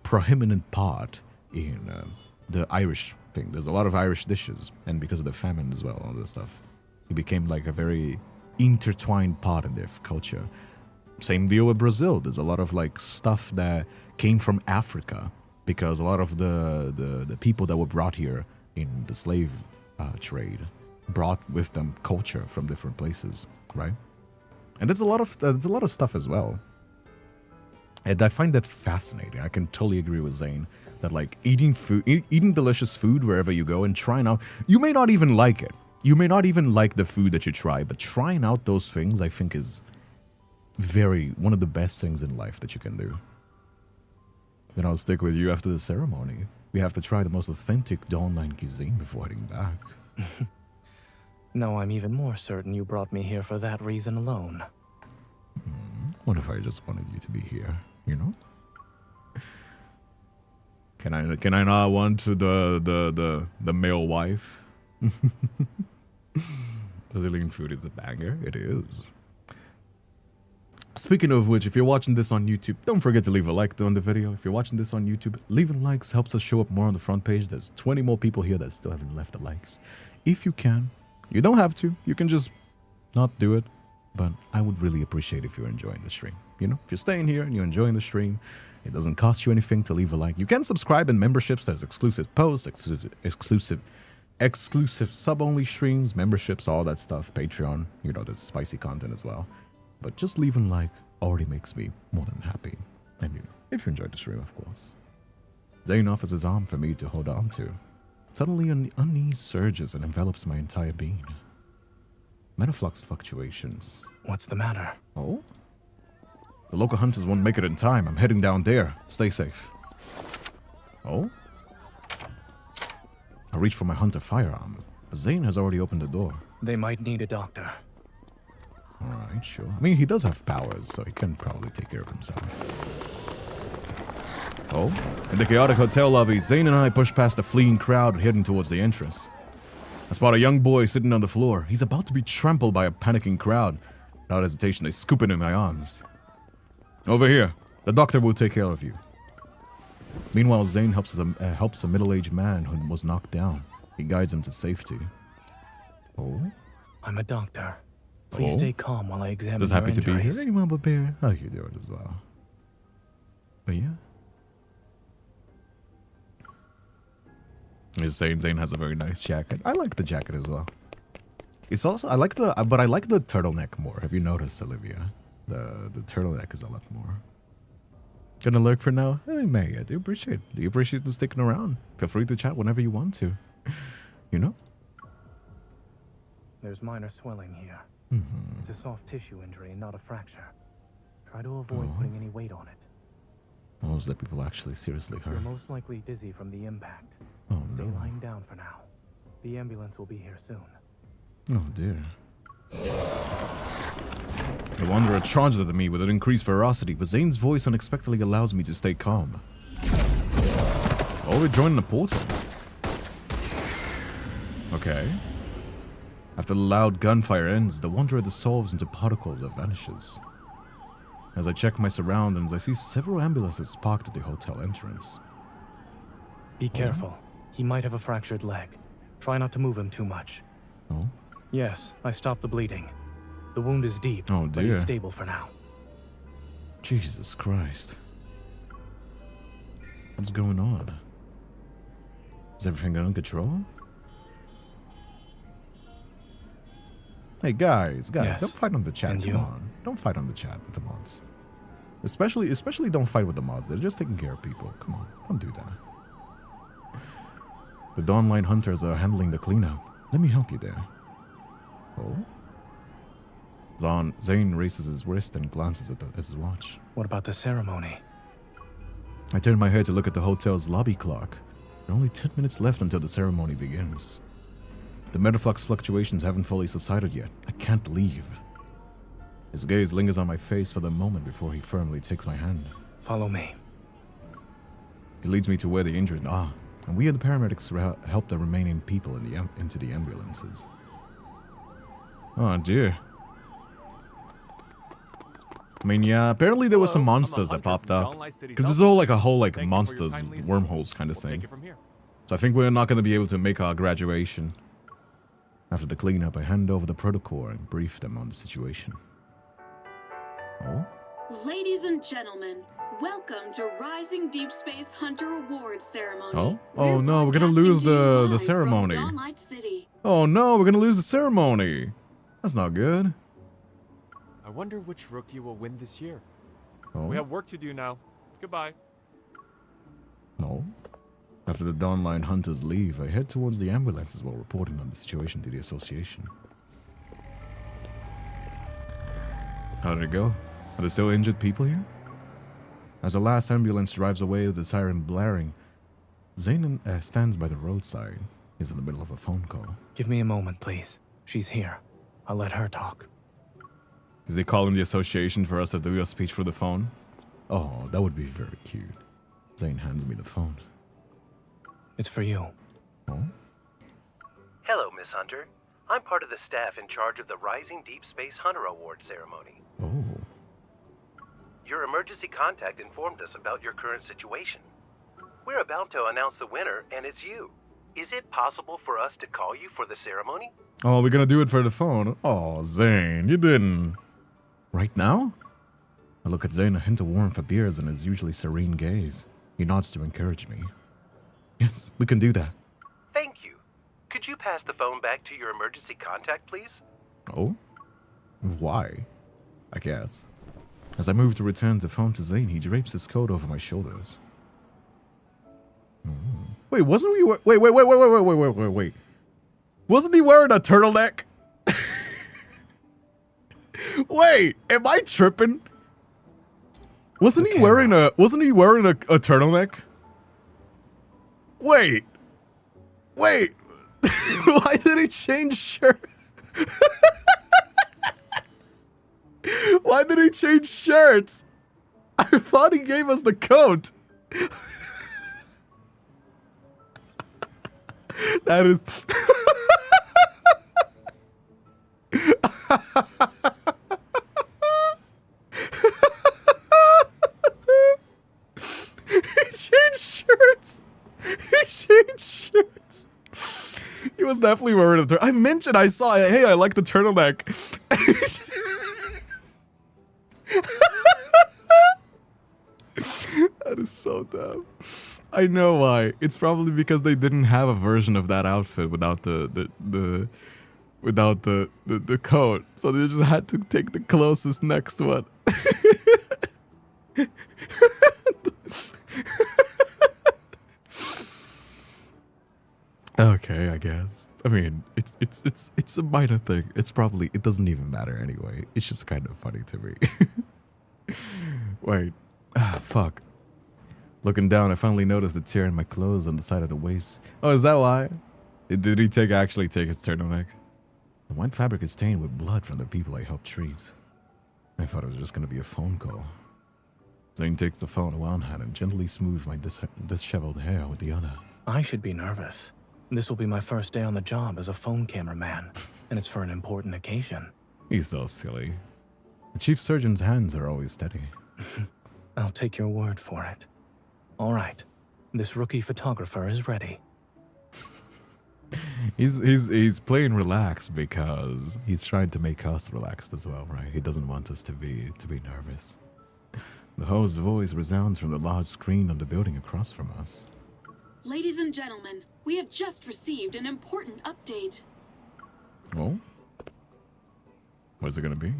[SPEAKER 1] prominent part in the Irish thing. There's a lot of Irish dishes, and because of the famine as well, all this stuff, it became like a very intertwined part in their culture. Same deal with Brazil. There's a lot of like stuff that came from Africa because a lot of the people that were brought here in the slave trade brought with them culture from different places, right? And there's a lot of stuff as well. And I find that fascinating. I can totally agree with Zayne that like eating delicious food wherever you go and trying out, you may not even like it. You may not even like the food that you try, but trying out those things I think is one of the best things in life that you can do. Then I'll stick with you after the ceremony. We have to try the most authentic Dawnline cuisine before heading back.
[SPEAKER 3] No, I'm even more certain you brought me here for that reason alone.
[SPEAKER 1] What if I just wanted you to be here, you know? Can I not want to the male wife? Brazilian food is a banger. It is. Speaking of which, if you're watching this on YouTube, don't forget to leave a like on the video. If you're watching this on YouTube, leaving likes helps us show up more on the front page. There's 20 more people here that still haven't left the likes. If you can, you don't have to. You can just not do it. But I would really appreciate if you're enjoying the stream. You know, if you're staying here and you're enjoying the stream, it doesn't cost you anything to leave a like. You can subscribe in memberships. There's exclusive posts, exclusive sub-only streams, memberships, all that stuff. Patreon, you know, there's spicy content as well. But just leaving a like already makes me more than happy. I mean, if you enjoyed the stream, of course. Zayne offers his arm for me to hold on to. Suddenly, an unease surges and envelops my entire being. Metaflux fluctuations.
[SPEAKER 3] What's the matter?
[SPEAKER 1] Oh? The local hunters won't make it in time. I'm heading down there. Stay safe. Oh? I reach for my hunter firearm, but Zayne has already opened the door.
[SPEAKER 3] They might need a doctor.
[SPEAKER 1] Alright, sure. I mean, he does have powers, so he can probably take care of himself. Oh? In the chaotic hotel lobby, Zayne and I push past the fleeing crowd heading towards the entrance. I spot a young boy sitting on the floor. He's about to be trampled by a panicking crowd. Without hesitation, I scoop him in my arms. Over here. The doctor will take care of you. Meanwhile, Zayne helps a middle-aged man who was knocked down. He guides him to safety. Oh?
[SPEAKER 3] I'm a doctor. Please stay calm while I examine
[SPEAKER 1] Just
[SPEAKER 3] your
[SPEAKER 1] happy to be
[SPEAKER 3] injuries.
[SPEAKER 1] here. Hey, Mama Bear. How you doing as well? Oh, yeah? Just saying, Zayne has a very nice jacket. I like the jacket as well. It's also, I like the turtleneck more. Have you noticed, Olivia? The turtleneck is a lot more. Gonna lurk for now? Hey, May, I do appreciate it. Do you appreciate you sticking around? Feel free to chat whenever you want to. You know?
[SPEAKER 3] There's minor swelling here.
[SPEAKER 1] Mm-hmm.
[SPEAKER 3] It's a soft tissue injury and not a fracture. Try to avoid putting any weight on it.
[SPEAKER 1] Oh, is that people actually seriously hurt?
[SPEAKER 3] You're most likely dizzy from the impact.
[SPEAKER 1] Oh,
[SPEAKER 3] Stay
[SPEAKER 1] no.
[SPEAKER 3] lying down for now. The ambulance will be here soon.
[SPEAKER 1] Oh, dear. The Wanderer charged at me with an increased ferocity, but Zayne's voice unexpectedly allows me to stay calm. Oh, we're joining the portal. Okay. After the loud gunfire ends, the Wanderer dissolves into particles that vanishes. As I check my surroundings, I see several ambulances parked at the hotel entrance.
[SPEAKER 3] Be careful. He might have a fractured leg. Try not to move him too much.
[SPEAKER 1] Oh?
[SPEAKER 3] Yes, I stopped the bleeding. The wound is deep,
[SPEAKER 1] Oh,
[SPEAKER 3] but he's
[SPEAKER 1] dear.
[SPEAKER 3] stable for now.
[SPEAKER 1] Jesus Christ. What's going on? Is everything under control? Hey guys,
[SPEAKER 3] Yes.
[SPEAKER 1] don't fight on the chat.
[SPEAKER 3] And
[SPEAKER 1] Come
[SPEAKER 3] you?
[SPEAKER 1] on. Don't fight on the chat with the mods. Especially don't fight with the mods. They're just taking care of people. Come on, don't do that. The Dawnline Hunters are handling the cleanup. Let me help you there. Oh? Zayne raises his wrist and glances at his watch.
[SPEAKER 3] What about the ceremony?
[SPEAKER 1] I turn my head to look at the hotel's lobby clock. There are only 10 minutes left until the ceremony begins. The metaflux fluctuations haven't fully subsided yet. I can't leave. His gaze lingers on my face for the moment before he firmly takes my hand.
[SPEAKER 3] Follow me.
[SPEAKER 1] He leads me to where the injured are, and we and the paramedics help the remaining people into the ambulances. Oh dear. I mean, yeah, apparently there were some monsters that popped up. Because there's all like a whole like monsters and wormholes kind of thing. So I think we're not going to be able to make our graduation. After the cleanup, I hand over the protocol and brief them on the situation. Oh?
[SPEAKER 4] Ladies and gentlemen, welcome to Rising Deepspace Hunter Awards ceremony.
[SPEAKER 1] Oh? Oh no, we're gonna lose the ceremony.
[SPEAKER 4] Dawnlight City.
[SPEAKER 1] Oh no, we're gonna lose the ceremony. That's not good.
[SPEAKER 5] I wonder which rookie will win this year.
[SPEAKER 1] Oh?
[SPEAKER 5] We have work to do now. Goodbye.
[SPEAKER 1] No. After the Dawnline Hunters leave, I head towards the ambulances while reporting on the situation to the association. How did it go? Are there still injured people here? As the last ambulance drives away with the siren blaring, Zayne stands by the roadside. He's in the middle of a phone call.
[SPEAKER 3] Give me a moment, please. She's here. I'll let her talk.
[SPEAKER 1] Is he calling the association for us to do a speech for the phone? Oh, that would be very cute. Zayne hands me the phone.
[SPEAKER 3] It's for you.
[SPEAKER 1] Oh?
[SPEAKER 6] Hello, Miss Hunter. I'm part of the staff in charge of the Rising Deepspace Hunter Award ceremony.
[SPEAKER 1] Oh.
[SPEAKER 6] Your emergency contact informed us about your current situation. We're about to announce the winner, and it's you. Is it possible for us to call you for the ceremony?
[SPEAKER 1] Oh, we're gonna do it for the phone. Oh, Zayne, you didn't. Right now? I look at Zayne, a hint of warmth appears in his usually serene gaze. He nods to encourage me. Yes, we can do that.
[SPEAKER 6] Thank you. Could you pass the phone back to your emergency contact, please?
[SPEAKER 1] Oh? Why? I guess. As I move to return the phone to Zayne, he drapes his coat over my shoulders. Wait, wasn't he wait. Wasn't he wearing a turtleneck? Wait, am I tripping? Wasn't he wearing a turtleneck? Wait. Why did he change shirt? Why did he change shirts? I thought he gave us the coat. That is... He changed shirts. He was definitely wearing a turtleneck. I mentioned I saw it. Hey, I like the turtleneck. That is so dumb. I know why. It's probably because they didn't have a version of that outfit without the coat. So they just had to take the closest next one. Okay, I guess. I mean, it's a minor thing. It doesn't even matter anyway. It's just kind of funny to me. Wait. Fuck. Looking down, I finally noticed the tear in my clothes on the side of the waist. Oh, is that why? Did he actually take his turtleneck? The white fabric is stained with blood from the people I helped treat. I thought it was just gonna be a phone call. Zayne takes the phone in one hand and gently smooths my disheveled hair with the other.
[SPEAKER 3] I should be nervous. This will be my first day on the job as a phone cameraman, and it's for an important occasion.
[SPEAKER 1] He's so silly. The chief surgeon's hands are always steady.
[SPEAKER 3] I'll take your word for it. All right, this rookie photographer is ready.
[SPEAKER 1] He's playing relaxed because he's trying to make us relaxed as well, right? He doesn't want us to be nervous. The host's voice resounds from the large screen on the building across from us.
[SPEAKER 4] Ladies and gentlemen, we have just received an important update.
[SPEAKER 1] Oh? What's it gonna be?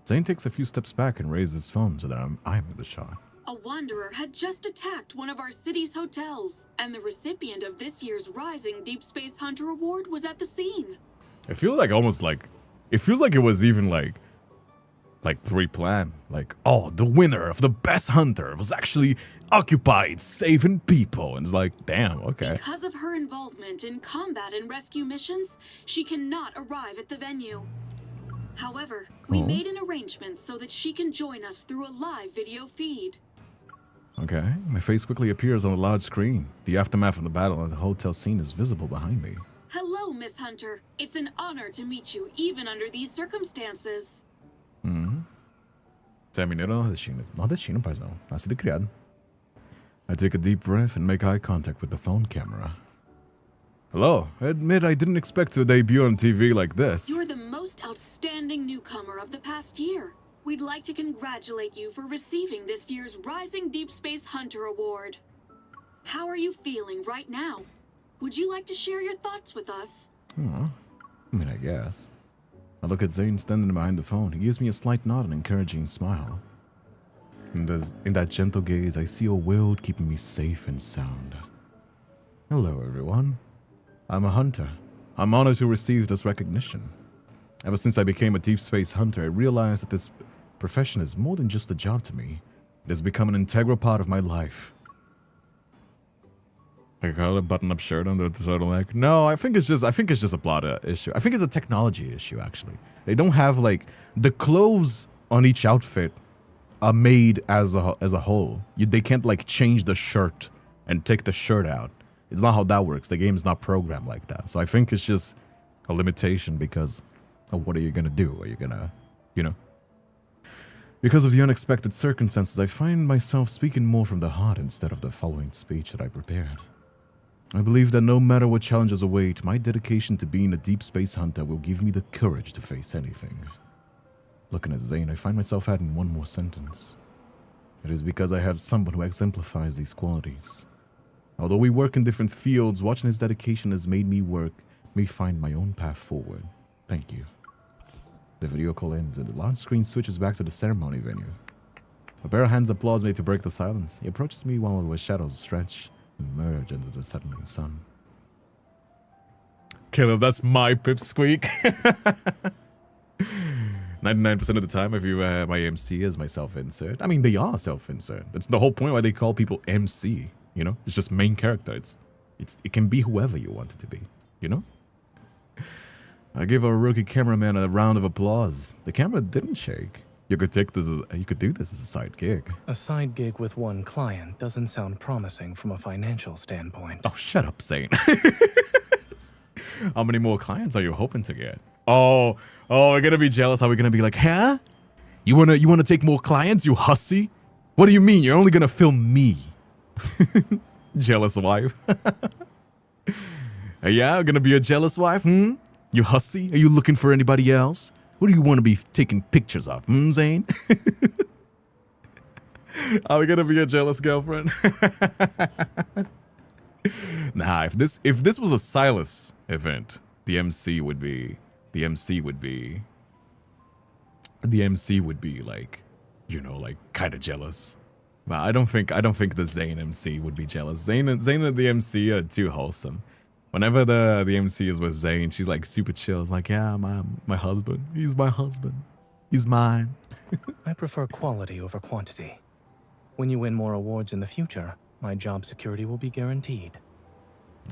[SPEAKER 1] Zayne takes a few steps back and raises his phone so that I'm in the shot.
[SPEAKER 4] A wanderer had just attacked one of our city's hotels, and the recipient of this year's Rising Deepspace Hunter Award was at the scene.
[SPEAKER 1] It feels like it feels like it was even like pre-planned. Like, oh, the winner of the best hunter was actually occupied saving people. And it's like, damn, okay.
[SPEAKER 4] Because of her involvement in combat and rescue missions, she cannot arrive at the venue. However, we made an arrangement so that she can join us through a live video feed.
[SPEAKER 1] Okay, my face quickly appears on a large screen. The aftermath of the battle and the hotel scene is visible behind me.
[SPEAKER 4] Hello, Miss Hunter. It's an honor to meet you, even under these circumstances.
[SPEAKER 1] I take a deep breath and make eye contact with the phone camera. Hello, I admit I didn't expect to debut on TV like this.
[SPEAKER 4] You're the most outstanding newcomer of the past year. We'd like to congratulate you for receiving this year's Rising Deepspace Hunter Award. How are you feeling right now? Would you like to share your thoughts with us?
[SPEAKER 1] I mean, I guess. I look at Zayne standing behind the phone. He gives me a slight nod and encouraging smile. In that gentle gaze, I see a world keeping me safe and sound. Hello, everyone. I'm a hunter. I'm honored to receive this recognition. Ever since I became a deep space hunter, I realized that this profession is more than just a job to me. It has become an integral part of my life. I got a button-up shirt under the turtleneck. No, I think it's just a plot issue. I think it's a technology issue, actually. They don't have like the clothes on each outfit are made as a whole. They can't like change the shirt and take the shirt out. It's not how that works. The game is not programmed like that. So I think it's just a limitation because of what are you gonna do? Are you gonna, you know? Because of the unexpected circumstances, I find myself speaking more from the heart instead of the following speech that I prepared. I believe that no matter what challenges await, my dedication to being a deep space hunter will give me the courage to face anything. Looking at Zayne, I find myself adding one more sentence. It is because I have someone who exemplifies these qualities. Although we work in different fields, watching his dedication has made me find my own path forward. Thank you. The video call ends and the large screen switches back to the ceremony venue. A pair of hands applauds me to break the silence. He approaches me while the shadows stretch and merge into the settling sun. Caleb, that's my pipsqueak. 99% of the time, if you my MC is my self-insert. I mean, they are self-insert. That's the whole point why they call people MC. You know, it's just main character. It can be whoever you want it to be. You know. I give our rookie cameraman a round of applause. The camera didn't shake. You could do this as a side gig.
[SPEAKER 3] A side gig with one client doesn't sound promising from a financial standpoint.
[SPEAKER 1] Oh, shut up, Zayne. How many more clients are you hoping to get? Oh, we're gonna be jealous. How we're gonna be like, huh? You wanna take more clients, you hussy? What do you mean? You're only gonna film me. Jealous wife. Yeah, I'm gonna be a jealous wife, You hussy? Are you looking for anybody else? Who do you want to be taking pictures of, Zayne? Are we gonna be a jealous girlfriend? Nah, if this was a Silas event, the MC would be like, you know, like kind of jealous. But I don't think the Zayne MC would be jealous. Zayne and the MC are too wholesome. Whenever the MC is with Zayne, she's like super chill. It's like, yeah, my husband. He's my husband. He's mine.
[SPEAKER 3] I prefer quality over quantity. When you win more awards in the future, my job security will be guaranteed.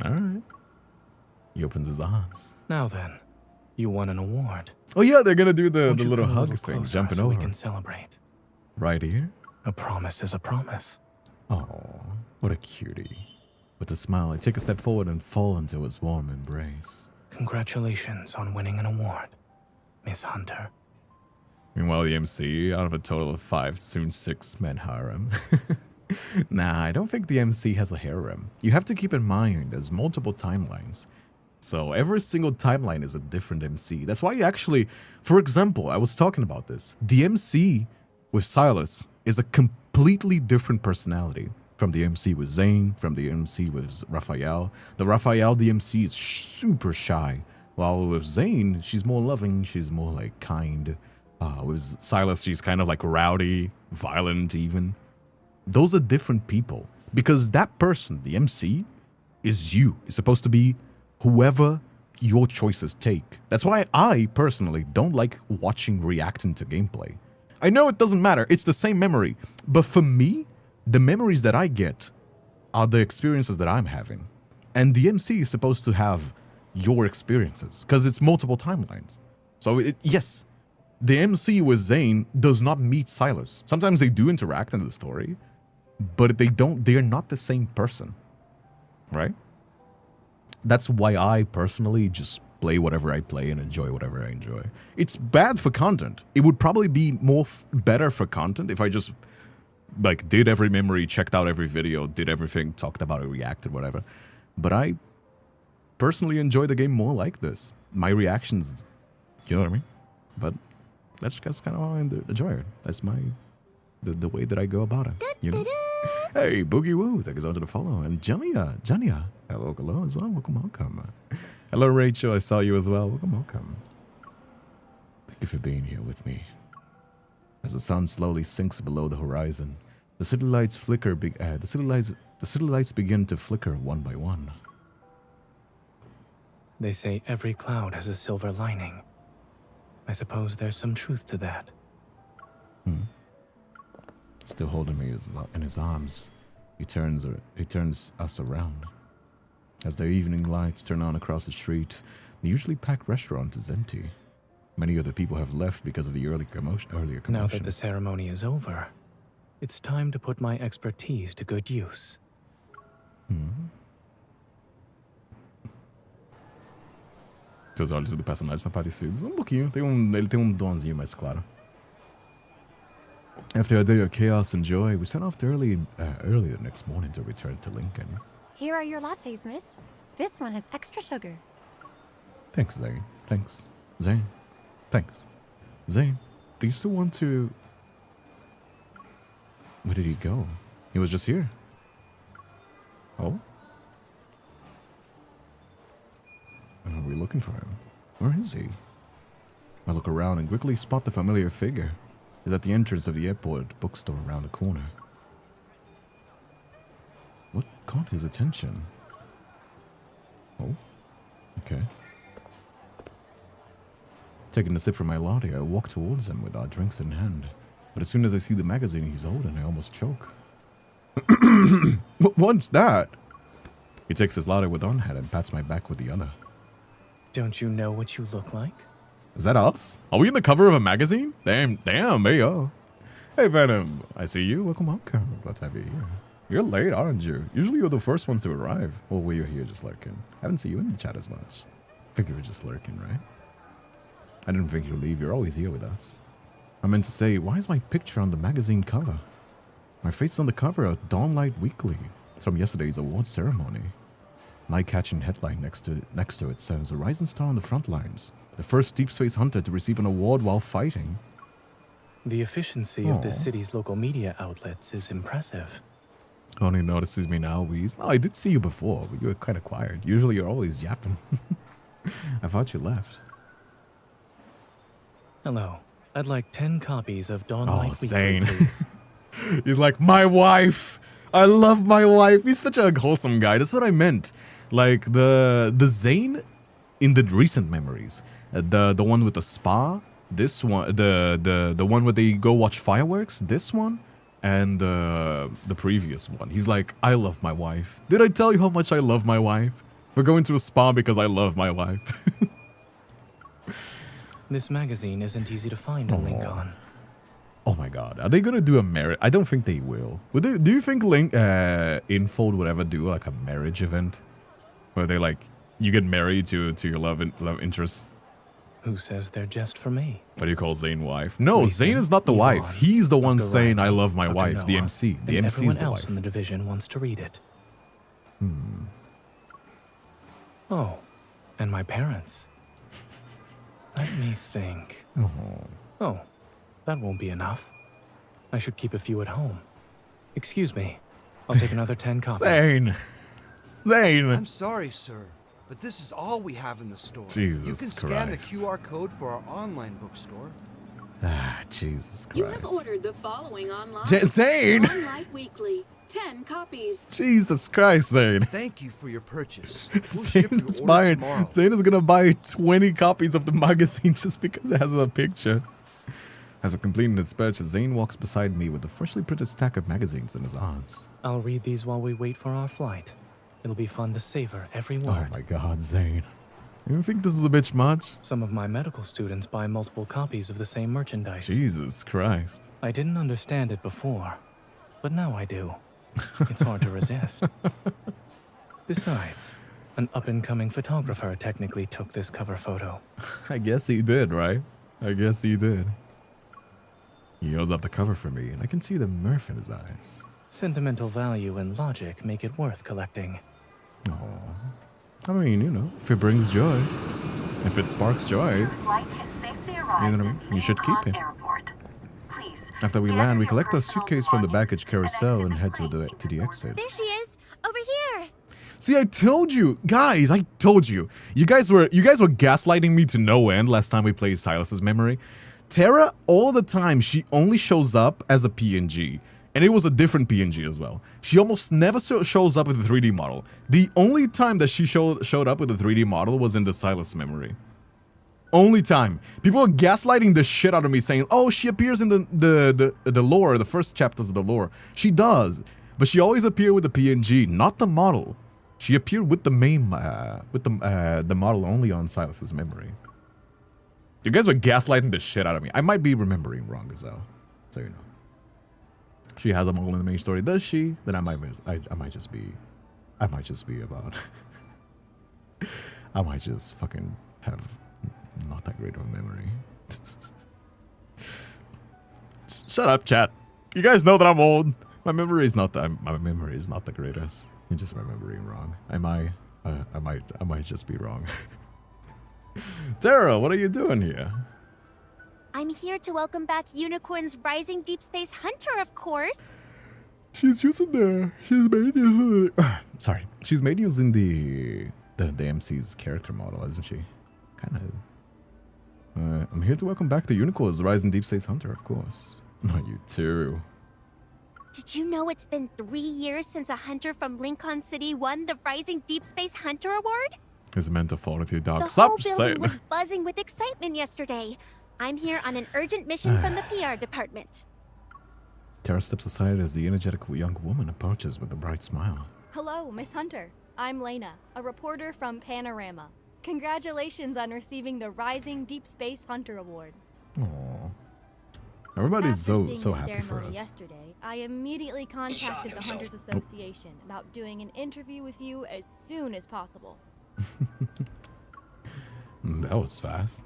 [SPEAKER 1] All right. He opens his arms.
[SPEAKER 3] Now then, you won an award.
[SPEAKER 1] Oh yeah, they're gonna do the
[SPEAKER 3] Won't you
[SPEAKER 1] little
[SPEAKER 3] come a
[SPEAKER 1] hug
[SPEAKER 3] little
[SPEAKER 1] thing,
[SPEAKER 3] closer
[SPEAKER 1] jumping
[SPEAKER 3] so
[SPEAKER 1] over.
[SPEAKER 3] we can celebrate.
[SPEAKER 1] Right here.
[SPEAKER 3] A promise is a promise.
[SPEAKER 1] Oh, what a cutie. With a smile, I take a step forward and fall into his warm embrace.
[SPEAKER 3] Congratulations on winning an award, Miss Hunter.
[SPEAKER 1] Meanwhile, the MC, out of a total of 5, soon 6 men harem. Nah, I don't think the MC has a harem. You have to keep in mind there's multiple timelines. So every single timeline is a different MC. That's why you actually, for example, I was talking about this. The MC with Silas is a completely different personality from the MC with Zayne, from the MC with Raphael. The Raphael DMC is super shy, while with Zayne, she's more loving, she's more like kind. With Silas, she's kind of like rowdy, violent even. Those are different people because that person, the MC, is you. It's supposed to be whoever your choices take. That's why I personally don't like watching reacting to gameplay. I know it doesn't matter. It's the same memory. But for me, the memories that I get are the experiences that I'm having. And the MC is supposed to have your experiences because it's multiple timelines. So yes, the MC with Zayne does not meet Silas. Sometimes they do interact in the story, but they're not the same person, right? That's why I personally just play whatever I play and enjoy whatever I enjoy. It's bad for content. It would probably be more better for content if I just like did every memory, checked out every video, did everything, talked about it, reacted, whatever. But I personally enjoy the game more like this. My reactions, you know what I mean? But that's kind of how I enjoy it. That's the way that I go about it. You know? Hey, Boogie Woo, thank you so much for the follow. And Jania, hello as well. Welcome. Hello, Rachel, I saw you as well. Welcome. Thank you for being here with me. As the sun slowly sinks below the horizon, the city lights flicker. The city lights begin to flicker one by one.
[SPEAKER 3] They say every cloud has a silver lining. I suppose there's some truth to that.
[SPEAKER 1] Still holding me in his arms, he turns us around. As the evening lights turn on across the street, the usually packed restaurant is empty. Many other people have left because of the earlier commotion.
[SPEAKER 3] Now that the ceremony is over, it's time to put my expertise to good use.
[SPEAKER 1] Seus olhos do personagem são parecidos. Pouquinho. Ele tem donzinho mais claro. After a day of chaos and joy, we set off early the next morning to return to Lincoln.
[SPEAKER 7] Here are your lattes, miss. This one has extra sugar.
[SPEAKER 1] Thanks, Zayne. Thanks. Zayne. Thanks. Zayne, do you still want to... Where did he go? He was just here. Oh? Are we looking for him? Where is he? I look around and quickly spot the familiar figure. He's at the entrance of the airport bookstore around the corner. What caught his attention? Oh, okay. Taking a sip from my latte, I walk towards him with our drinks in hand. But as soon as I see the magazine he's holding, I almost choke. What's that? He takes his latte with one hand and pats my back with the other.
[SPEAKER 3] Don't you know what you look like?
[SPEAKER 1] Is that us? Are we in the cover of a magazine? Damn, there you go. Hey, Venom, I see you. Welcome. Glad to have you here. You're late, aren't you? Usually you're the first ones to arrive. Well, were you here just lurking? I haven't seen you in the chat as much. I think you were just lurking, right? I didn't think you'd leave. You're always here with us. I meant to say, why is my picture on the magazine cover? My face is on the cover of Dawnlight Weekly. It's from yesterday's award ceremony. My catching headline next to it says, a rising star on the front lines. The first Deepspace hunter to receive an award while fighting.
[SPEAKER 3] The efficiency of this city's local media outlets is impressive.
[SPEAKER 1] Only notices me now, Weez. No, I did see you before, but you were kind of quiet. Usually you're always yapping. I thought you left.
[SPEAKER 3] Hello. I'd like 10 copies of Dawnlight Weekly,
[SPEAKER 1] Zayne.
[SPEAKER 3] please.
[SPEAKER 1] He's like, my wife. I love my wife. He's such a wholesome guy. That's what I meant. Like the Zayne in the recent memories, the one with the spa, this one, the one where they go watch fireworks, this one, and the previous one. He's like, I love my wife. Did I tell you how much I love my wife? We're going to a spa because I love my wife.
[SPEAKER 3] This magazine isn't easy to find in Lincoln.
[SPEAKER 1] Oh my god, are they gonna do a marriage? I don't think they will. Would they? Do you think Infold would ever do like a marriage event where they like you get married to your love interest?
[SPEAKER 3] Who says they're just for me?
[SPEAKER 1] What do you call Zayne wife? No,
[SPEAKER 3] Reason,
[SPEAKER 1] Zayne is not the wife.
[SPEAKER 3] Yvonne,
[SPEAKER 1] He's the one
[SPEAKER 3] Dr.
[SPEAKER 1] saying I
[SPEAKER 3] Ryan,
[SPEAKER 1] love my
[SPEAKER 3] Dr.
[SPEAKER 1] wife. The
[SPEAKER 3] Noah,
[SPEAKER 1] MC. The
[SPEAKER 3] and
[SPEAKER 1] MC
[SPEAKER 3] everyone
[SPEAKER 1] is the
[SPEAKER 3] else
[SPEAKER 1] wife.
[SPEAKER 3] in the division wants to read it. Oh, and my parents. Let me think. Oh, that won't be enough. I should keep a few at home. Excuse me. I'll take another 10 copies.
[SPEAKER 1] Zayne. Zayne.
[SPEAKER 8] I'm sorry, sir, but this is all we have in the store.
[SPEAKER 1] Jesus
[SPEAKER 8] You can scan
[SPEAKER 1] Christ.
[SPEAKER 8] the QR code for our online bookstore.
[SPEAKER 1] Ah, Jesus Christ.
[SPEAKER 4] You have ordered the following online.
[SPEAKER 1] Zayne!
[SPEAKER 4] One Light Weekly, 10 copies.
[SPEAKER 1] Jesus Christ, Zayne.
[SPEAKER 8] Thank you for your purchase. We'll ship
[SPEAKER 1] Zayne
[SPEAKER 8] your
[SPEAKER 1] is
[SPEAKER 8] order
[SPEAKER 1] buying.
[SPEAKER 8] tomorrow.
[SPEAKER 1] Zayne is gonna buy 20 copies of the magazine just because it has a picture. As I completed his purchase, Zayne walks beside me with a freshly printed stack of magazines in his arms.
[SPEAKER 3] I'll read these while we wait for our flight. It'll be fun to savor every
[SPEAKER 1] Oh
[SPEAKER 3] word.
[SPEAKER 1] my god, Zayne. You think this is a bit much?
[SPEAKER 3] Some of my medical students buy multiple copies of the same merchandise.
[SPEAKER 1] Jesus Christ.
[SPEAKER 3] I didn't understand it before, but now I do. It's hard to resist. Besides, an up-and-coming photographer technically took this cover photo.
[SPEAKER 1] I guess he did, right? I guess he did. He holds up the cover for me, and I can see the mirth in his eyes.
[SPEAKER 3] Sentimental value and logic make it worth collecting.
[SPEAKER 1] Aww. I mean, you know, if it brings joy, if it sparks joy, you know what I mean? You should keep it. After we land, we collect our suitcase from the baggage carousel and head to the exit.
[SPEAKER 7] There she is, over here.
[SPEAKER 1] See, I told you, guys. I told you. You guys were gaslighting me to no end last time we played Silas's memory. Tara, all the time, she only shows up as a PNG. And it was a different PNG as well. She almost never shows up with a 3D model. The only time that she showed up with a 3D model was in the Silas memory. Only time. People are gaslighting the shit out of me saying, oh, she appears in the lore, the first chapters of the lore. She does. But she always appeared with the PNG, not the model. She appeared with the main, the model only on Silas's memory. You guys were gaslighting the shit out of me. I might be remembering wrong as well. So you know. She has a model in the main story, does she? Then I might just be about. I might just fucking have not that great of a memory. Shut up, chat. You guys know that I'm old. My memory is not the greatest. You're just remembering wrong. I might just be wrong. Tara, what are you doing here?
[SPEAKER 7] I'm here to welcome back Unicorn's rising deep space hunter, of course.
[SPEAKER 1] She's made using the MC's character model, isn't she? Kind of. I'm here to welcome back the Unicorn's rising deep space hunter, of course. Not you too.
[SPEAKER 7] Did you know it's been 3 years since a hunter from Lincoln City won the Rising Deep Space Hunter Award?
[SPEAKER 1] His mental fortitude, dog.
[SPEAKER 7] The
[SPEAKER 1] Stop
[SPEAKER 7] whole building
[SPEAKER 1] saying
[SPEAKER 7] was buzzing with excitement yesterday. I'm here on an urgent mission from the PR department.
[SPEAKER 1] Tara steps aside as the energetic young woman approaches with a bright smile.
[SPEAKER 9] Hello, Miss Hunter. I'm Lena, a reporter from Panorama. Congratulations on receiving the Rising Deep Space Hunter Award.
[SPEAKER 1] Aww. Everybody's
[SPEAKER 9] After seeing
[SPEAKER 1] so
[SPEAKER 9] the
[SPEAKER 1] happy for
[SPEAKER 9] ceremony
[SPEAKER 1] us.
[SPEAKER 9] Yesterday, I immediately contacted the Hunters Association about doing an interview with you as soon as possible.
[SPEAKER 1] That was fast.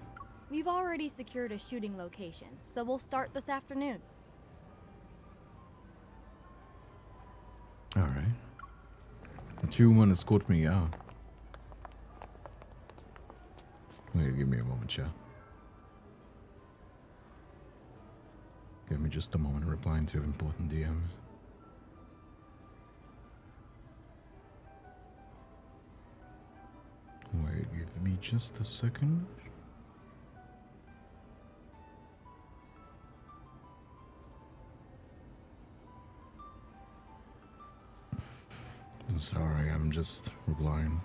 [SPEAKER 9] We've already secured a shooting location, so we'll start this afternoon.
[SPEAKER 1] Alright. The 2-1 escort me out. Wait, give me a moment, chat. Give me just a moment replying to an important DM. Wait, give me just a second. sorry, I'm just replying.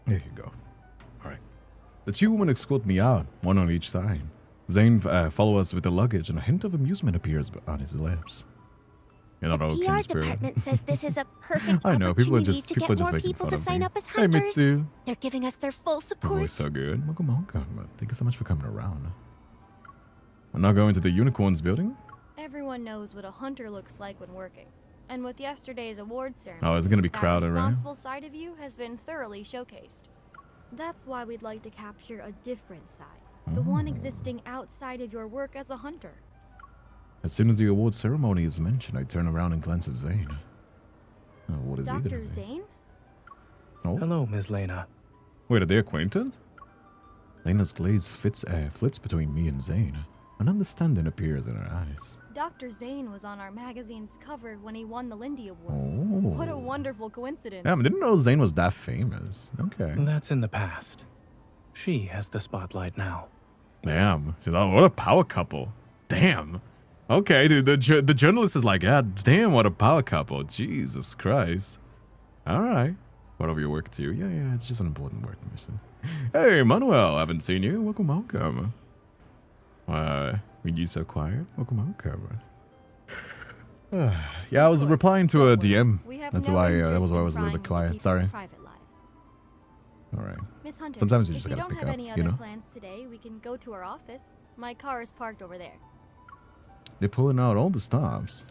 [SPEAKER 1] There you go. Alright. The two women escort me out, one on each side. Zayne follows us with the luggage, and a hint of amusement appears on his lips. You're not
[SPEAKER 7] The
[SPEAKER 1] all
[SPEAKER 7] PR
[SPEAKER 1] kindred spirit.
[SPEAKER 7] department says this is a perfect
[SPEAKER 1] I know, people are
[SPEAKER 7] opportunity
[SPEAKER 1] just
[SPEAKER 7] to
[SPEAKER 1] people
[SPEAKER 7] get
[SPEAKER 1] are just
[SPEAKER 7] more
[SPEAKER 1] making
[SPEAKER 7] people
[SPEAKER 1] fun
[SPEAKER 7] to
[SPEAKER 1] of
[SPEAKER 7] sign
[SPEAKER 1] me.
[SPEAKER 7] up as
[SPEAKER 1] Hey,
[SPEAKER 7] hunters.
[SPEAKER 1] Mitsu.
[SPEAKER 7] They're giving us their full
[SPEAKER 1] Your
[SPEAKER 7] support.
[SPEAKER 1] voice so good. Welcome. Thank you so much for coming around. I'm not going to the unicorns building.
[SPEAKER 9] Everyone knows what a hunter looks like when working. And with yesterday's award ceremony,
[SPEAKER 1] Oh, it's gonna be
[SPEAKER 9] that
[SPEAKER 1] crowded, right?
[SPEAKER 9] responsible side of you has been thoroughly showcased. That's why we'd like to capture a different side. The one existing outside of your work as a hunter.
[SPEAKER 1] As soon as the award ceremony is mentioned, I turn around and glance at Zayne. Oh, what is he
[SPEAKER 9] Dr.
[SPEAKER 1] gonna do?
[SPEAKER 9] Zayne?
[SPEAKER 1] Oh,
[SPEAKER 3] Hello, Ms. Lena.
[SPEAKER 1] wait, are they acquainted? Lena's glaze flits between me and Zayne. An understanding appears in her eyes.
[SPEAKER 9] Dr. Zayne was on our magazine's cover when he won the Lindy Award.
[SPEAKER 1] Oh.
[SPEAKER 9] What a wonderful coincidence.
[SPEAKER 1] Damn, I didn't know Zayne was that famous. Okay.
[SPEAKER 3] That's in the past. She has the spotlight now.
[SPEAKER 1] Damn. What a power couple. Damn. Okay, dude, the journalist is like, yeah, damn, what a power couple. Jesus Christ. All right. Part of your work too. Yeah, it's just an important work, Merson. Hey, Manuel, haven't seen you. Welcome. Were you so quiet? Welcome. Yeah, I was replying to a DM. That's why that was why I was a little bit quiet. Sorry. All right.
[SPEAKER 9] Miss Hunter,
[SPEAKER 1] Sometimes you
[SPEAKER 9] if
[SPEAKER 1] just
[SPEAKER 9] you
[SPEAKER 1] gotta
[SPEAKER 9] don't
[SPEAKER 1] pick
[SPEAKER 9] have
[SPEAKER 1] up,
[SPEAKER 9] any
[SPEAKER 1] you
[SPEAKER 9] other
[SPEAKER 1] know?
[SPEAKER 9] plans today, we can go to our office. My car is parked over there.
[SPEAKER 1] They're pulling out all the stops.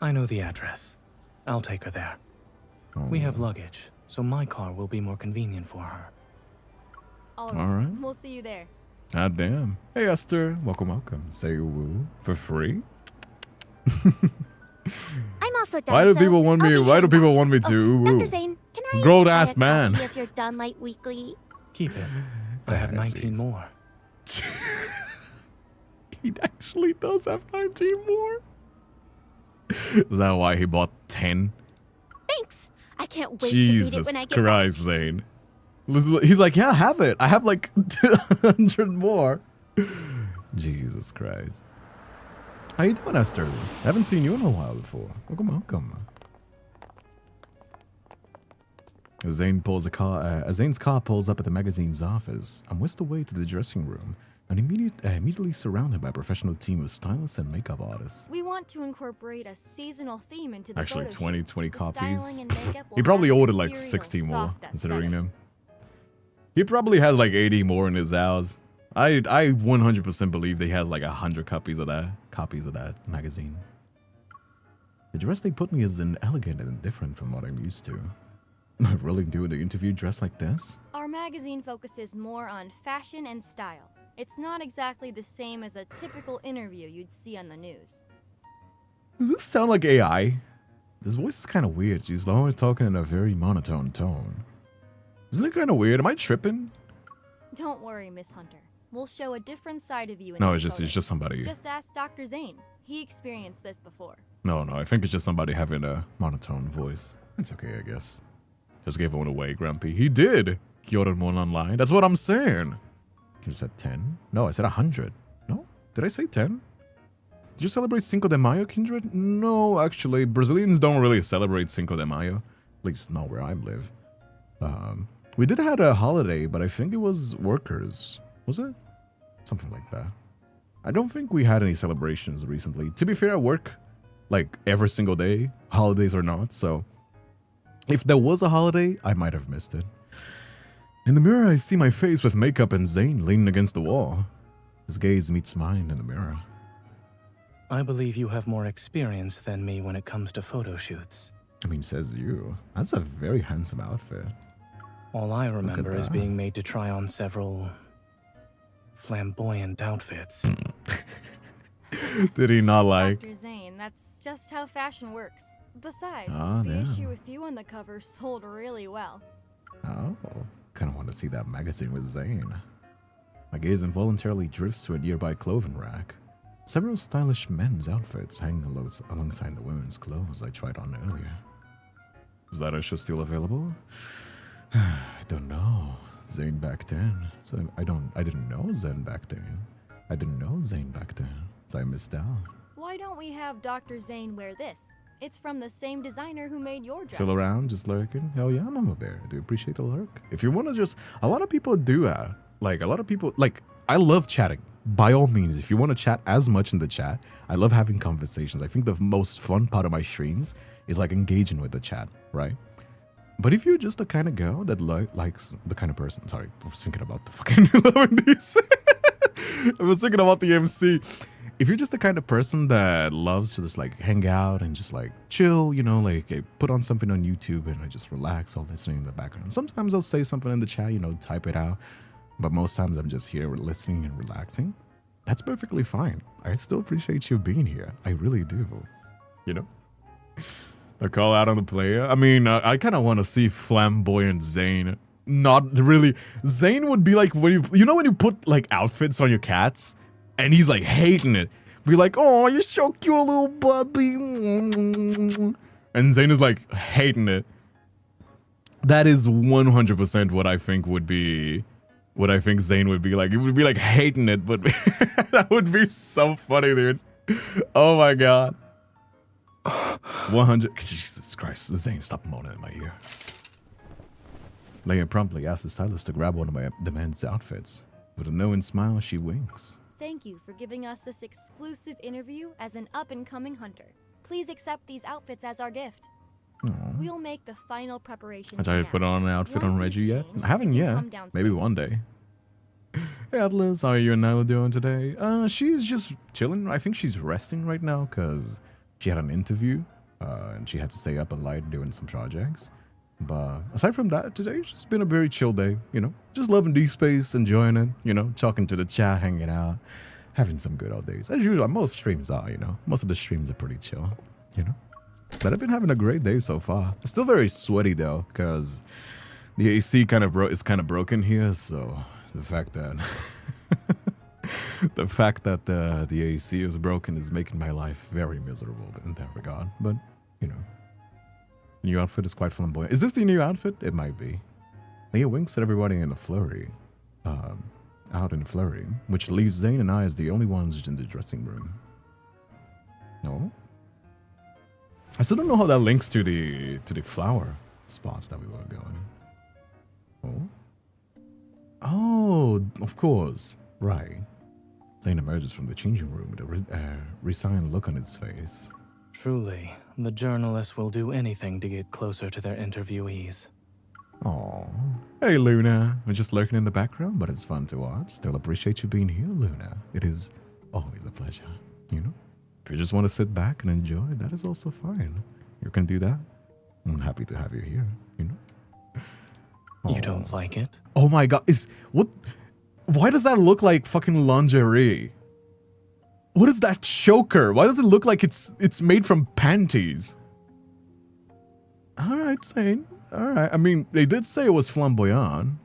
[SPEAKER 3] I know the address. I'll take her there. We have luggage, so my car will be more convenient for her.
[SPEAKER 9] All
[SPEAKER 1] All right.
[SPEAKER 9] We'll see you there.
[SPEAKER 1] Ah, damn. Hey, Esther. Welcome. Say woo for free.
[SPEAKER 7] I'm also done.
[SPEAKER 1] Why do
[SPEAKER 7] so
[SPEAKER 1] people want
[SPEAKER 7] I'll
[SPEAKER 1] me?
[SPEAKER 7] be
[SPEAKER 1] Why do
[SPEAKER 7] heading
[SPEAKER 1] people
[SPEAKER 7] back.
[SPEAKER 1] want me to? Ooh,
[SPEAKER 7] Dr.
[SPEAKER 1] woo.
[SPEAKER 7] Zayne, can I
[SPEAKER 1] Grown
[SPEAKER 7] buy
[SPEAKER 1] ass
[SPEAKER 7] a copy
[SPEAKER 1] man.
[SPEAKER 7] of your Dawnlight Weekly?
[SPEAKER 3] Keep it. I have 19
[SPEAKER 1] jeez.
[SPEAKER 3] more.
[SPEAKER 1] He actually does have 19 more. Is that why he bought 10?
[SPEAKER 7] Thanks. I can't wait to read it
[SPEAKER 1] Jesus
[SPEAKER 7] when I get
[SPEAKER 1] Christ, Zayne. He's like, yeah, have it. I have like 200 more. Jesus Christ. How you doing, Esther? I haven't seen you in a while before. Welcome. As Zayne's car pulls up at the magazine's office, I'm whisked away to the dressing room and immediately surrounded by a professional team of stylists and makeup artists.
[SPEAKER 9] We want to incorporate a seasonal theme into the
[SPEAKER 1] Actually,
[SPEAKER 9] photo
[SPEAKER 1] 20
[SPEAKER 9] shoot. The
[SPEAKER 1] copies.
[SPEAKER 9] styling and makeup will
[SPEAKER 1] He probably
[SPEAKER 9] have an
[SPEAKER 1] ordered like
[SPEAKER 9] ethereal,
[SPEAKER 1] 60 more,
[SPEAKER 9] soft
[SPEAKER 1] considering
[SPEAKER 9] aesthetic.
[SPEAKER 1] him. He probably has like 80 more in his house. I 100% believe they has like 100 copies of that magazine. The dress they put me is elegant and different from what I'm used to. Am I really doing the interview dressed like this?
[SPEAKER 9] Our magazine focuses more on fashion and style. It's not exactly the same as a typical interview you'd see on the news.
[SPEAKER 1] Does this sound like AI? This voice is kind of weird. She's always talking in a very monotone tone. Isn't it kind of weird? Am I tripping?
[SPEAKER 9] Don't worry, Miss Hunter. We'll show a different side of you in
[SPEAKER 1] No,
[SPEAKER 9] this
[SPEAKER 1] it's
[SPEAKER 9] photo.
[SPEAKER 1] just somebody.
[SPEAKER 9] Just ask Dr. Zayne. He experienced this before.
[SPEAKER 1] No, I think it's just somebody having a monotone voice. It's okay, I guess. Just gave one away, Grumpy. He did. He ordered one online. That's what I'm saying. You said 10? No, I said 100. No? Did I say 10? Did you celebrate Cinco de Mayo, Kindred? No, actually. Brazilians don't really celebrate Cinco de Mayo. At least not where I live. We did have a holiday, but I think it was workers. Was it? Something like that. I don't think we had any celebrations recently. To be fair, I work like every single day, holidays or not, so if there was a holiday, I might have missed it. In the mirror, I see my face with makeup and Zayne leaning against the wall. His gaze meets mine in the mirror.
[SPEAKER 3] I believe you have more experience than me when it comes to photo shoots.
[SPEAKER 1] I mean, says you. That's a very handsome outfit.
[SPEAKER 3] All I remember is
[SPEAKER 1] that.
[SPEAKER 3] being made to try on several flamboyant outfits.
[SPEAKER 1] Did he not like?
[SPEAKER 9] Dr. Zayne, that's just how fashion works. Besides,
[SPEAKER 1] Ah,
[SPEAKER 9] the
[SPEAKER 1] damn.
[SPEAKER 9] issue with you on the cover sold really well.
[SPEAKER 1] Oh, kind of want to see that magazine with Zayne. My gaze involuntarily drifts to a nearby clothing rack. Several stylish men's outfits hang alongside the women's clothes I tried on earlier. Is that issue still available? I don't know. Zayne back then. So I didn't know Zayne back then. I didn't know Zayne back then. So I missed out.
[SPEAKER 9] Why don't we we have Dr. Zayne wear this? It's from the same designer who made your dress.
[SPEAKER 1] Still around, just lurking. Hell yeah, Mama Bear. I do appreciate the lurk. If you want to just, a lot of people do that. Like, a lot of people, like, I love chatting. By all means, if you want to chat as much in the chat, I love having conversations. I think the most fun part of my streams is like engaging with the chat, right? But if you're just the kind of girl that likes the kind of person, sorry, I was thinking about the fucking 11Ds. I was thinking about the MC. If you're just the kind of person that loves to just like hang out and just like chill, you know, like put on something on YouTube and I just relax while listening in the background. Sometimes I'll say something in the chat, you know, type it out. But most times I'm just here listening and relaxing. That's perfectly fine. I still appreciate you being here. I really do. You know? The call out on the player. I mean, I kind of want to see flamboyant Zayne. Not really. Zayne would be like when you know when you put like outfits on your cats and he's like hating it. Be like, oh, you're so cute, little puppy. And Zayne is like hating it. That is 100% what I think would be. What I think Zayne would be like. It would be like hating it, but that would be so funny, dude. Oh my god. 100. Jesus Christ. Zayne, stop moaning in my ear. Leia promptly asks the stylist to grab one of the man's outfits. With a knowing smile, she winks.
[SPEAKER 9] Thank you for giving us this exclusive interview as an up-and-coming hunter. Please accept these outfits as our gift.
[SPEAKER 1] Aww.
[SPEAKER 9] We'll make the final preparations.
[SPEAKER 1] I tried to put on an outfit on Reggie yet? I haven't yet. Maybe one day. Hey Atlas, how are you and Nyla doing today? She's just chilling. I think she's resting right now because she had an interview and she had to stay up at night doing some projects. But aside from that, today's just been a very chill day, you know? Just loving Deepspace, enjoying it, you know? Talking to the chat, hanging out, having some good old days. As usual, most streams are, you know? Most of the streams are pretty chill, you know? But I've been having a great day so far. It's still very sweaty though, because the AC is kind of broken here. So the fact that the AC is broken is making my life very miserable in that regard. But you know, the new outfit is quite flamboyant. Is this the new outfit? It might be. Leah winks at everybody in a flurry, out in a flurry, which leaves Zayne and I as the only ones in the dressing room. No. I still don't know how that links to the flower spots that we were going. Oh, of course, right. Zayne emerges from the changing room with a resigned look on his face.
[SPEAKER 3] Truly, the journalists will do anything to get closer to their interviewees.
[SPEAKER 1] Oh, hey Luna. We're just lurking in the background, but it's fun to watch. Still appreciate you being here, Luna. It is always a pleasure, you know? If you just want to sit back and enjoy, that is also fine. You can do that. I'm happy to have you here, you know?
[SPEAKER 3] You don't like it?
[SPEAKER 1] Oh my god, why does that look like fucking lingerie? What is that choker? Why does it look like it's made from panties? Alright, Zayne. Alright. I mean, they did say it was flamboyant.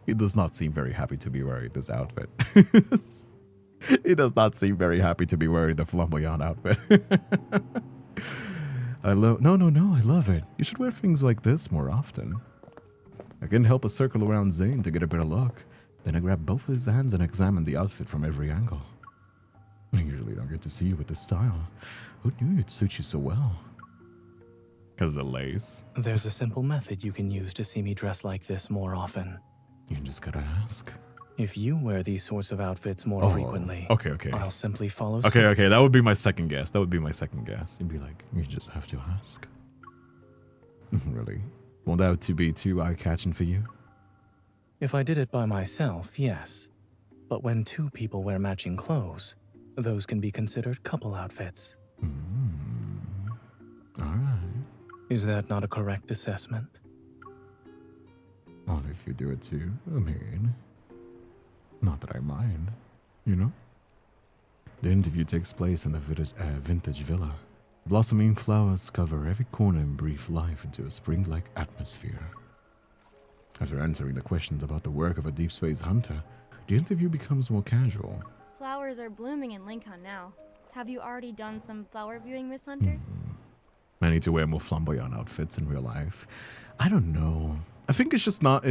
[SPEAKER 1] He does not seem very happy to be wearing this outfit. He does not seem very happy to be wearing the flamboyant outfit. I love it. You should wear things like this more often. I couldn't help but circle around Zayne to get a better look. Then I grabbed both his hands and examined the outfit from every angle. I usually don't get to see you with this style. Who knew it'd suit you so well? Because of lace.
[SPEAKER 3] There's a simple method you can use to see me dress like this more often.
[SPEAKER 1] You just gotta ask.
[SPEAKER 3] If you wear these sorts of outfits more frequently,
[SPEAKER 1] okay.
[SPEAKER 3] I'll simply follow
[SPEAKER 1] suit. Okay, that would be my second guess. You'd be like, you just have to ask. Really? Won't that be too eye-catching for you?
[SPEAKER 3] If I did it by myself, yes. But when two people wear matching clothes, those can be considered couple outfits.
[SPEAKER 1] Alright.
[SPEAKER 3] Is that not a correct assessment?
[SPEAKER 1] Well, if you do it too, I mean... Not that I mind, you know? The interview takes place in the vintage villa. Blossoming flowers cover every corner and breathe life into a spring-like atmosphere. After answering the questions about the work of a deep space hunter, the interview becomes more casual.
[SPEAKER 9] Flowers are blooming in Lincoln now. Have you already done some flower viewing, Miss Hunter?
[SPEAKER 1] I need to wear more flamboyant outfits in real life. I don't know. I think it's just not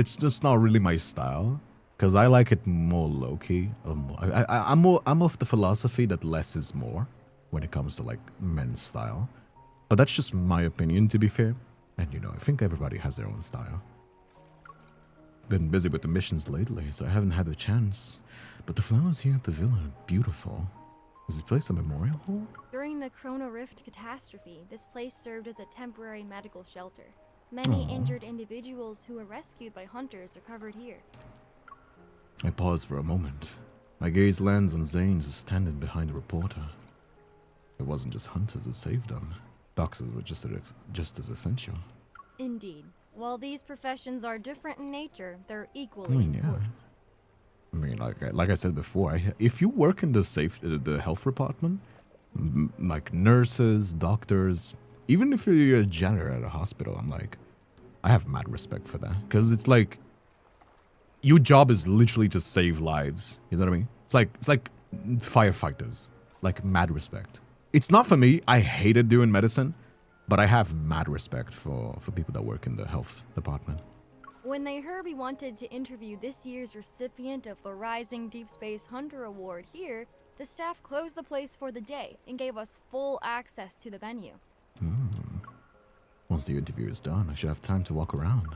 [SPEAKER 1] really my style. Because I like it more low-key. I'm of the philosophy that less is more. when it comes to like men's style. But that's just my opinion, to be fair. And you know, I think everybody has their own style. Been busy with the missions lately, so I haven't had the chance. But the flowers here at the villa are beautiful. Is this place a memorial hall?
[SPEAKER 9] During the Chrono Rift catastrophe, this place served as a temporary medical shelter. Many injured individuals who were rescued by hunters recovered here.
[SPEAKER 1] I pause for a moment. My gaze lands on Zayne, who's standing behind the reporter. It wasn't just hunters who saved them. Doctors were just as essential.
[SPEAKER 9] Indeed. While these professions are different in nature, they're equally important.
[SPEAKER 1] I mean, like I said before, if you work in the health department, like nurses, doctors, even if you're a janitor at a hospital, I'm like, I have mad respect for that. Because it's like, your job is literally to save lives. You know what I mean? It's like firefighters. Like, mad respect. It's not for me. I hated doing medicine. But I have mad respect for people that work in the health department.
[SPEAKER 9] When they heard we wanted to interview this year's recipient of the Rising Deep Space Hunter Award here, the staff closed the place for the day and gave us full access to the venue.
[SPEAKER 1] Once the interview is done, I should have time to walk around.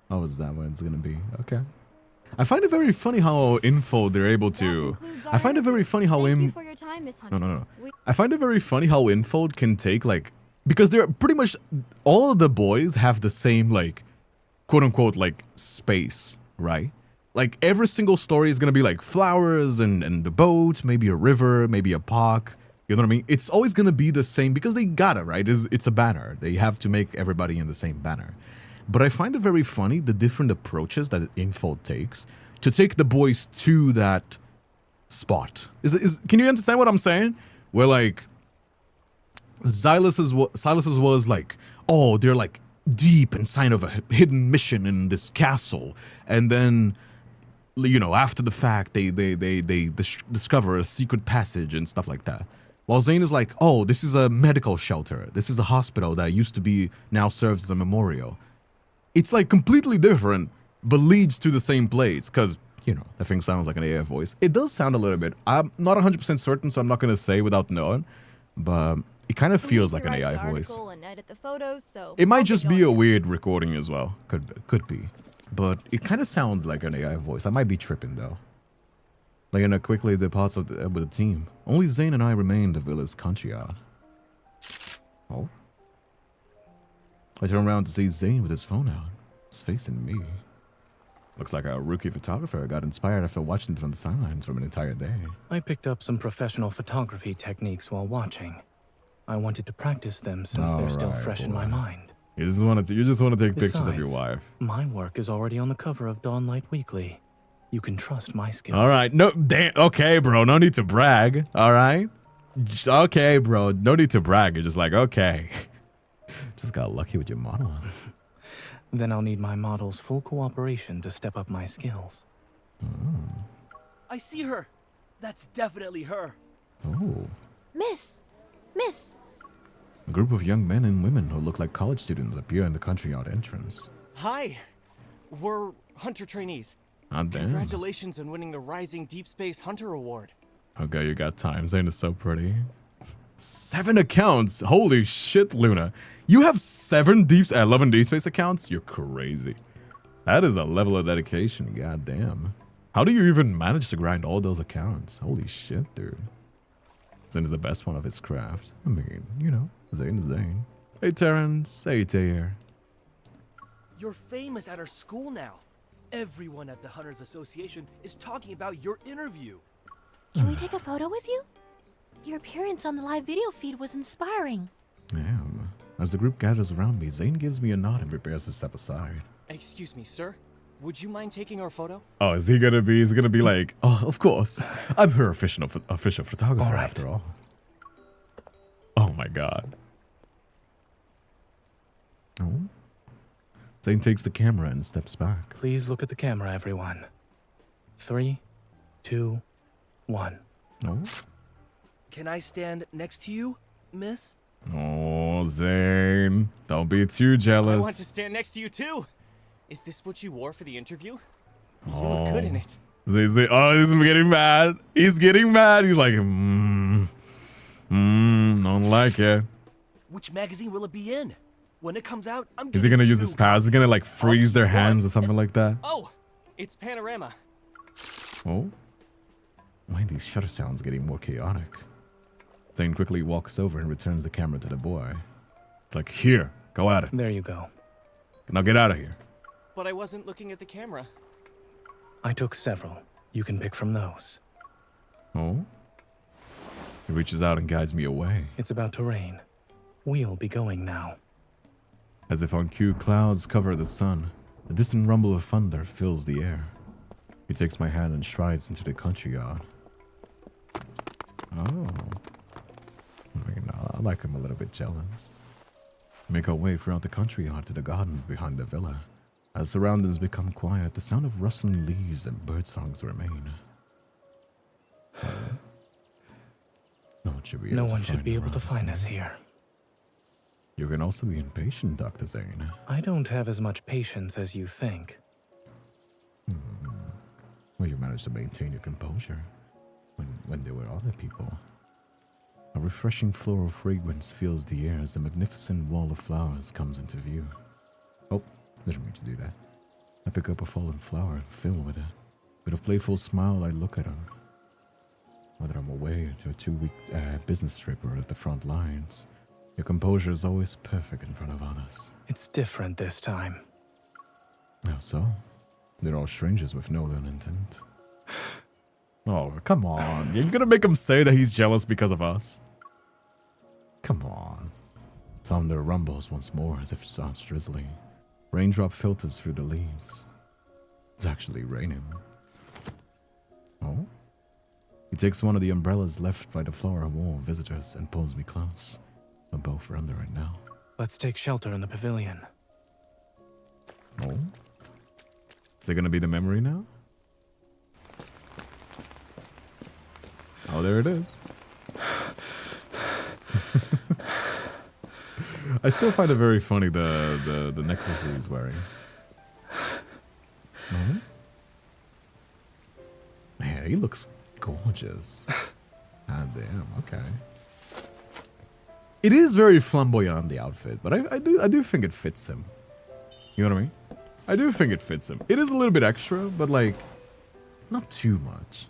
[SPEAKER 1] Oh, is that what it's gonna be? Okay. I find it very funny how info they're able to... I find it very funny how...
[SPEAKER 9] Thank you for your time, Miss Hunter.
[SPEAKER 1] No. I find it very funny how info can take, like... Because they're pretty much... All of the boys have the same, like... Quote-unquote, like, space, right? Like, every single story is gonna be, like, flowers and the boat, maybe a river, maybe a park. You know what I mean? It's always gonna be the same, because they gotta, right? It's a banner. They have to make everybody in the same banner. But I find it very funny, the different approaches that info takes to take the boys to that spot. Can you understand what I'm saying? Where, like... Silas's was like, oh, they're like deep inside of a hidden mission in this castle, and then, you know, after the fact, they discover a secret passage and stuff like that. While Zayne is like, oh, this is a medical shelter. This is a hospital that used to be, now serves as a memorial. It's like completely different, but leads to the same place, because, you know, that thing sounds like an AI voice. It does sound a little bit. I'm not 100% certain, so I'm not going to say without knowing, but... It kind of feels like an AI voice.
[SPEAKER 9] And edit the photos, so
[SPEAKER 1] it might just be a weird recording as well. Could be. But it kind of sounds like an AI voice. I might be tripping though. Lena quickly departs with the team. Only Zayne and I remain in the villa's country yard. Oh. I turn around to see Zayne with his phone out. He's facing me. Looks like a rookie photographer got inspired after watching from the sidelines from an entire day.
[SPEAKER 3] I picked up some professional photography techniques while watching. I wanted to practice them since they're still fresh in my mind.
[SPEAKER 1] You just want to take pictures of your wife.
[SPEAKER 3] My work is already on the cover of Dawnlight Weekly. You can trust my skills.
[SPEAKER 1] All right. No, damn. Okay, bro. No need to brag. All right. Okay, bro. No need to brag. You're just like, okay. Just got lucky with your model.
[SPEAKER 3] Then I'll need my model's full cooperation to step up my skills.
[SPEAKER 10] I see her. That's definitely her.
[SPEAKER 1] Oh.
[SPEAKER 7] Miss.
[SPEAKER 1] A group of young men and women who look like college students appear in the country yard entrance.
[SPEAKER 10] Hi. We're hunter trainees.
[SPEAKER 1] Ah, damn.
[SPEAKER 10] Congratulations on winning the Rising Deep Space Hunter Award.
[SPEAKER 1] Okay, you got time. Zayne is so pretty. 7 accounts. Holy shit, Luna. You have 11 Deep Space accounts? You're crazy. That is a level of dedication. God damn. How do you even manage to grind all those accounts? Holy shit, dude. Zayne is the best one of his craft. I mean, you know, Zayne is Zayne. Hey, Terrence. Hey, Tayer.
[SPEAKER 10] You're famous at our school now. Everyone at the Hunters Association is talking about your interview.
[SPEAKER 7] Can we take a photo with you? Your appearance on the live video feed was inspiring.
[SPEAKER 1] Damn. As the group gathers around me, Zayne gives me a nod and prepares to step aside.
[SPEAKER 10] Excuse me, sir. Would you mind taking our photo?
[SPEAKER 1] Oh, is he gonna be like, oh, of course. I'm her official photographer after all. Oh my god. Oh. Zayne takes the camera and steps back.
[SPEAKER 3] Please look at the camera, everyone. 3, 2, 1.
[SPEAKER 1] Oh.
[SPEAKER 10] Can I stand next to you, miss?
[SPEAKER 1] Oh, Zayne. Don't be too jealous.
[SPEAKER 10] I want to stand next to you too. Is this what you wore for the interview? You look good in it.
[SPEAKER 1] Oh, he's getting mad. He's getting mad. He's like, Don't like it.
[SPEAKER 10] Which magazine will it be in? When it comes out, I'm
[SPEAKER 1] Is he gonna use his powers? Is he gonna like freeze their hands or something like that?
[SPEAKER 10] Oh, it's Panorama.
[SPEAKER 1] Oh? Why are these shutter sounds getting more chaotic? Zayne quickly walks over and returns the camera to the boy. It's like, here, go at it.
[SPEAKER 3] There you go.
[SPEAKER 1] Now get out of here.
[SPEAKER 10] But I wasn't looking at the camera.
[SPEAKER 3] I took several. You can pick from those.
[SPEAKER 1] Oh? He reaches out and guides me away.
[SPEAKER 3] It's about to rain. We'll be going now.
[SPEAKER 1] As if on cue, clouds cover the sun. A distant rumble of thunder fills the air. He takes my hand and strides into the country yard. Oh. I mean, I like him a little bit jealous. We make our way throughout the country yard to the garden behind the villa. As surroundings become quiet, the sound of rustling leaves and bird songs remain. No one should be able to find us here. You can also be impatient, Dr. Zayne.
[SPEAKER 3] I don't have as much patience as you think.
[SPEAKER 1] Well, you managed to maintain your composure when there were other people. A refreshing floral fragrance fills the air as the magnificent wall of flowers comes into view. Oh, didn't mean to do that. I pick up a fallen flower and fill with it. With a playful smile, I look at him. Whether I'm away to a 2-week business trip or at the front lines, your composure is always perfect in front of others.
[SPEAKER 3] It's different this time.
[SPEAKER 1] How so? They're all strangers with no ill intent. Oh, come on. You're gonna make him say that he's jealous because of us? Come on. Thunder rumbles once more as if it starts drizzling. Raindrop filters through the leaves. It's actually raining. Oh? He takes one of the umbrellas left by the flower wall visitors and pulls me close. We're both under right now.
[SPEAKER 3] Let's take shelter in the pavilion.
[SPEAKER 1] Oh? Is it gonna be the memory now? Oh, there it is. I still find it very funny the necklace he's wearing. Oh? Man, he looks gorgeous. Ah, damn. Okay. It is very flamboyant, the outfit, but I do think it fits him. You know what I mean? I do think it fits him. It is a little bit extra, but like, not too much.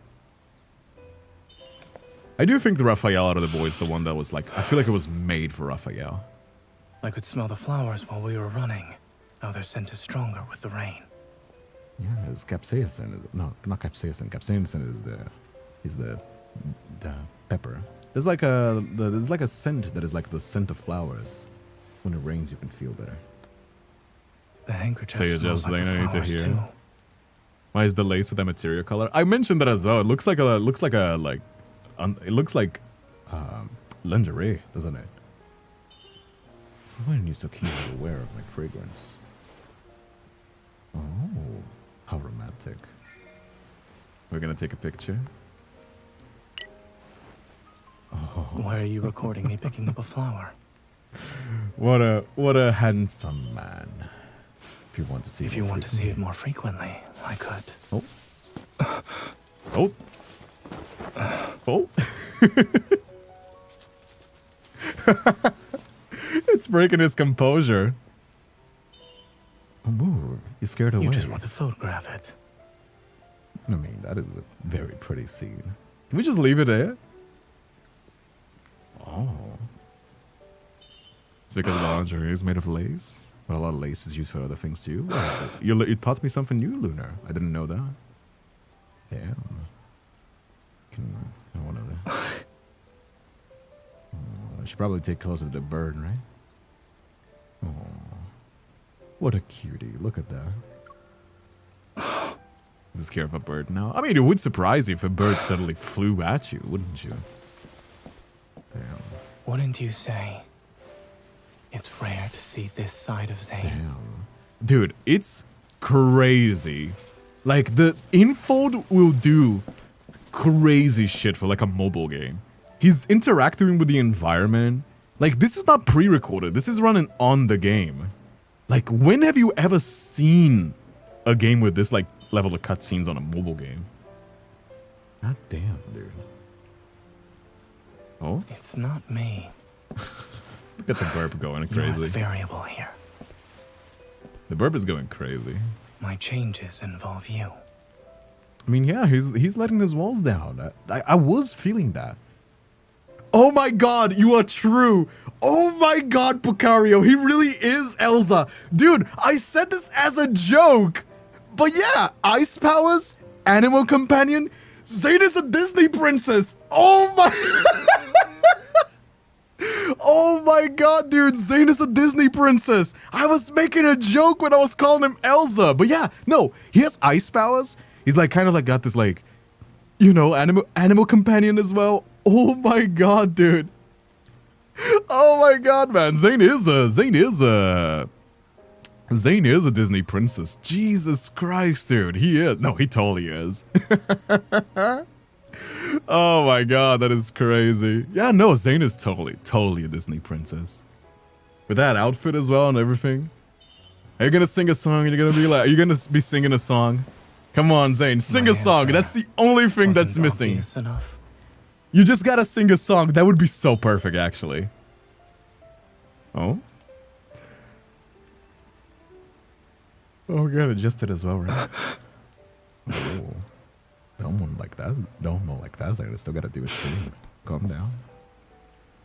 [SPEAKER 1] I do think the Raphael out of the boys, the one that was like, I feel like it was made for Raphael.
[SPEAKER 3] I could smell the flowers while we were running. Now their scent is stronger with the rain.
[SPEAKER 1] Yeah, it's capsaicin. No, not capsaicin. Capsaicin is the pepper. There's like a scent that is like the scent of flowers. When it rains, you can feel better.
[SPEAKER 3] The handkerchief
[SPEAKER 1] So you
[SPEAKER 3] smells
[SPEAKER 1] just
[SPEAKER 3] like the
[SPEAKER 1] need to
[SPEAKER 3] flowers
[SPEAKER 1] hear.
[SPEAKER 3] too.
[SPEAKER 1] Why is the lace with that material color? I mentioned that as well. It looks like lingerie, doesn't it? So why are you so keenly aware of my fragrance? Oh, how romantic. We're gonna take a picture. Oh.
[SPEAKER 3] Why are you recording me picking up a flower?
[SPEAKER 1] What a handsome man. If you want to see
[SPEAKER 3] it more frequently, I could.
[SPEAKER 1] Oh. Oh. Oh. It's breaking his composure. Oh, you scared away.
[SPEAKER 3] You just want to photograph it.
[SPEAKER 1] I mean, that is a very pretty scene. Can we just leave it there? Oh. It's because the lingerie is made of lace. But a lot of lace is used for other things too. You taught me something new, Lunar. I didn't know that. Damn. I want to. I should probably take closer to the bird, right? Oh, what a cutie! Look at that. Is scared of a bird now? I mean, it would surprise you if a bird suddenly flew at you, wouldn't you? Damn.
[SPEAKER 3] Wouldn't you say? It's rare to see this side of Zayne.
[SPEAKER 1] Damn. Dude, it's crazy. Like, the Infold will do crazy shit for like a mobile game. He's interacting with the environment. Like, this is not pre-recorded. This is running on the game. Like, when have you ever seen a game with this like level of cutscenes on a mobile game? God damn, dude. Oh?
[SPEAKER 3] It's not me.
[SPEAKER 1] Look at the burp going crazy.
[SPEAKER 3] You're variable here.
[SPEAKER 1] The burp is going crazy.
[SPEAKER 3] My changes involve you.
[SPEAKER 1] I mean, yeah, he's letting his walls down. I was feeling that. Oh my god, you are true. Oh my god, Pucario, he really is Elsa. Dude, I said this as a joke. But yeah, ice powers, animal companion, Zayne is a Disney princess. Oh my... Oh my god, dude, Zayne is a Disney princess. I was making a joke when I was calling him Elsa. But yeah, no, he has ice powers. He's like kind of like got this like, you know, animal companion as well. Oh my god, dude. Oh my god, man. Zayne is a Disney princess. Jesus Christ, dude. He is. No, he totally is. Oh my god, that is crazy. Yeah, no, Zayne is totally a Disney princess. With that outfit as well and everything. Are you gonna sing a song and you're gonna be singing a song? Come on, Zayne, sing a song. That's the only thing that's missing.
[SPEAKER 3] Enough.
[SPEAKER 1] You just gotta sing a song. That would be so perfect, actually. Oh? Oh, we got adjusted as well, right? Oh. Don't want like that. Don't know like that. I still gotta do a stream. Calm down.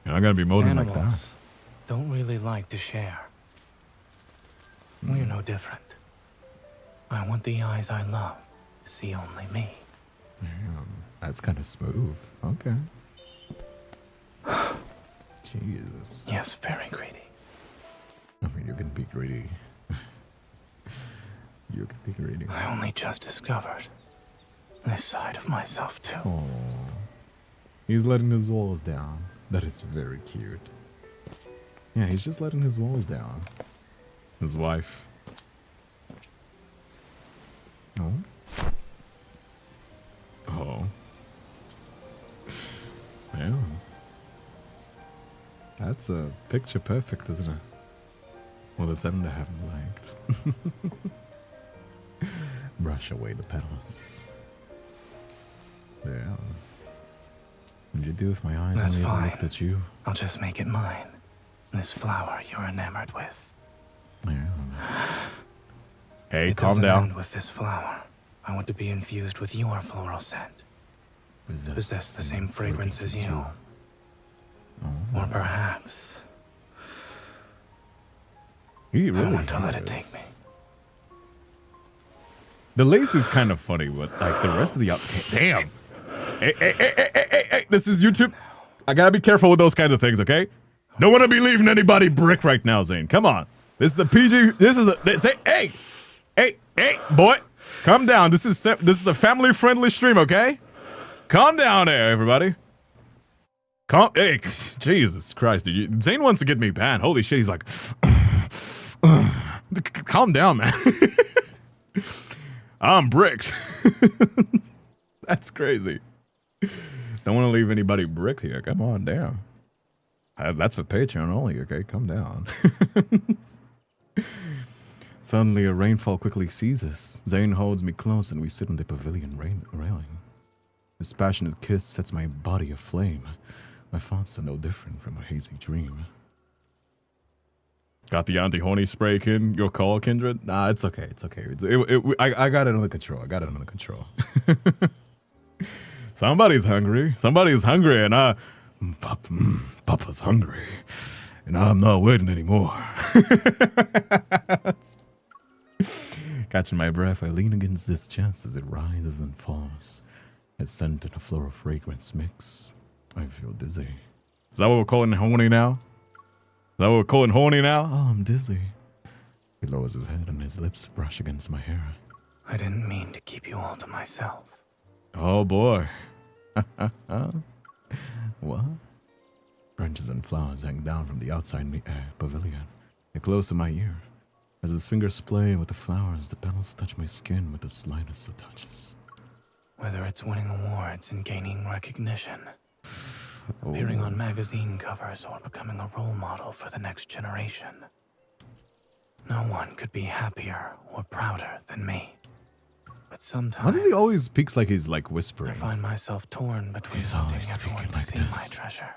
[SPEAKER 1] You're not gonna be moaning like that.
[SPEAKER 3] Don't really like to share. We're no different. I want the eyes I love to see only me.
[SPEAKER 1] Damn, that's kind of smooth. Okay. Jesus.
[SPEAKER 3] Yes, very greedy.
[SPEAKER 1] I mean, you can be greedy. You can be greedy.
[SPEAKER 3] I only just discovered this side of myself too.
[SPEAKER 1] Oh, he's letting his walls down. That is very cute. Yeah, he's just letting his walls down. His wife. Oh. Oh. Yeah. That's a picture perfect, isn't it? Well, the sender haven't liked. Brush away the petals. Yeah. What'd you do if my eyes
[SPEAKER 3] That's
[SPEAKER 1] only ever
[SPEAKER 3] fine.
[SPEAKER 1] looked at you?
[SPEAKER 3] I'll just make it mine. This flower you're enamored with.
[SPEAKER 1] Yeah. Hey,
[SPEAKER 3] It
[SPEAKER 1] calm
[SPEAKER 3] doesn't
[SPEAKER 1] down.
[SPEAKER 3] end with this flower. I want to be infused with your floral scent. Possess the same fragrance as you.
[SPEAKER 1] Oh.
[SPEAKER 3] Or perhaps
[SPEAKER 1] He really
[SPEAKER 3] I want to let
[SPEAKER 1] is.
[SPEAKER 3] it take me.
[SPEAKER 1] The lace is kind of funny, but like the rest of the damn. Hey, this is YouTube. I gotta be careful with those kinds of things, okay? Don't want to be leaving anybody brick right now, Zayne. Come on. This is a PG. Hey, boy, calm down. This is a family-friendly stream, okay? Calm down there, everybody. Hey, Jesus Christ, dude. Zayne wants to get me banned. Holy shit, he's like, calm down, man. I'm bricked. That's crazy. Don't want to leave anybody bricked here. Come on down. That's for Patreon only, okay? Come down. Suddenly, a rainfall quickly seizes. Zayne holds me close and we sit on the pavilion railing. His passionate kiss sets my body aflame. My thoughts are no different from a hazy dream. Got the anti-horny spray, your call, Kindred? Nah, it's okay. It's okay. I got it under control. Somebody's hungry. Somebody's hungry, and Papa's hungry, and I'm not waiting anymore. Catching my breath, I lean against this chest as it rises and falls. Its scent and a floral fragrance mix. I feel dizzy. Is that what we're calling horny now? Oh, I'm dizzy. He lowers his head and his lips brush against my hair.
[SPEAKER 3] I didn't mean to keep you all to myself.
[SPEAKER 1] Oh boy. What? Branches and flowers hang down from the outside pavilion. They're close to my ear. As his fingers play with the flowers, the petals touch my skin with the slightest of touches.
[SPEAKER 3] Whether it's winning awards and gaining recognition, appearing on magazine covers, or becoming a role model for the next generation, no one could be happier or prouder than me. But sometimes...
[SPEAKER 1] Why does he always speaks like he's like whispering?
[SPEAKER 3] I find myself torn between wanting everyone to see my treasure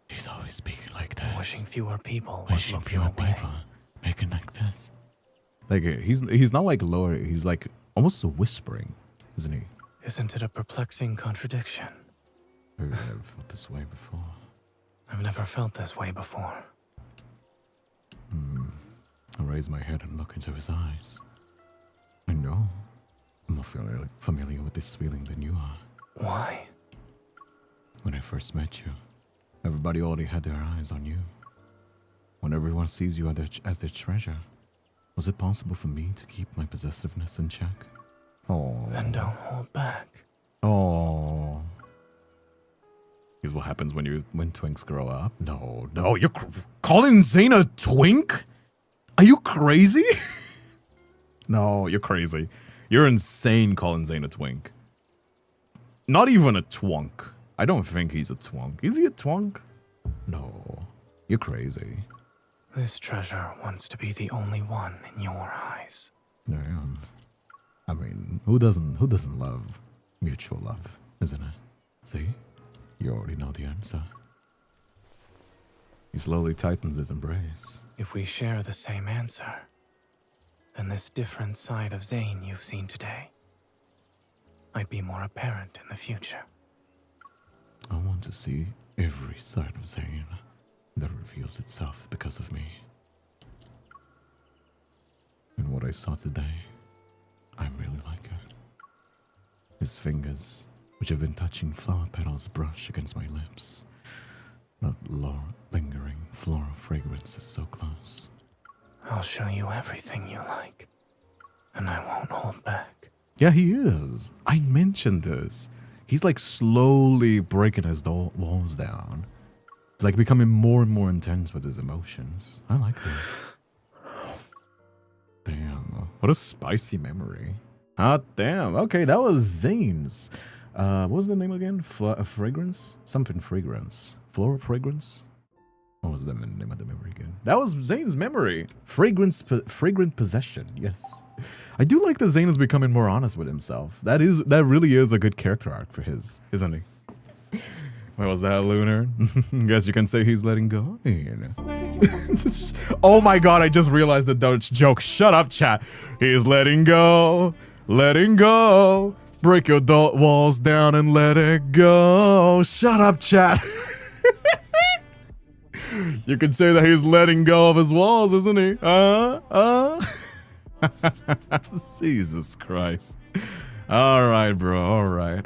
[SPEAKER 1] She's always speaking like this.
[SPEAKER 3] Wishing fewer people would
[SPEAKER 1] Wishing
[SPEAKER 3] look
[SPEAKER 1] fewer
[SPEAKER 3] your way.
[SPEAKER 1] people making like this. Like he's not like lower. He's like almost whispering, isn't he?
[SPEAKER 3] Isn't it a perplexing contradiction?
[SPEAKER 1] I've never felt this way before.
[SPEAKER 3] I've never felt this way before.
[SPEAKER 1] I raise my head and look into his eyes. I know. I'm more familiar with this feeling than you are.
[SPEAKER 3] Why?
[SPEAKER 1] When I first met you, everybody already had their eyes on you. When everyone sees you as their treasure, was it possible for me to keep my possessiveness in check? Oh.
[SPEAKER 3] Then don't hold back.
[SPEAKER 1] Oh. Is what happens when twinks grow up? No, you're calling Zayne a twink? Are you crazy? No, you're crazy. You're insane calling Zayne a twink. Not even a twunk. I don't think he's a twunk. Is he a twunk? No, you're crazy.
[SPEAKER 3] This treasure wants to be the only one in your eyes.
[SPEAKER 1] Yeah. I mean, who doesn't love mutual love, isn't it? See? You already know the answer. He slowly tightens his embrace.
[SPEAKER 3] If we share the same answer, then this different side of Zayne you've seen today might be more apparent in the future.
[SPEAKER 1] I want to see every side of Zayne that reveals itself because of me. And what I saw today, I really like it. His fingers, which have been touching flower petals, brush against my lips. That lingering floral fragrance is so close.
[SPEAKER 3] I'll show you everything you like, and I won't hold back.
[SPEAKER 1] Yeah, he is. I mentioned this. He's like slowly breaking his walls down. He's like becoming more and more intense with his emotions. I like that. Damn, what a spicy memory. Ah, damn. Okay, that was Zayne's. What was the name again? Fragrance? Something fragrance. Floral fragrance? What was the name of the memory again? That was Zayne's memory. Fragrant possession. Yes. I do like that Zayne is becoming more honest with himself. That really is a good character arc for his, isn't he? What was that, Lunar? Guess you can say he's letting go. Oh my god, I just realized the Dutch joke. Shut up, chat. He's letting go. Letting go. Break your walls down and let it go. Shut up, chat. You could say that he's letting go of his walls, isn't he? Jesus Christ. All right, bro. All right.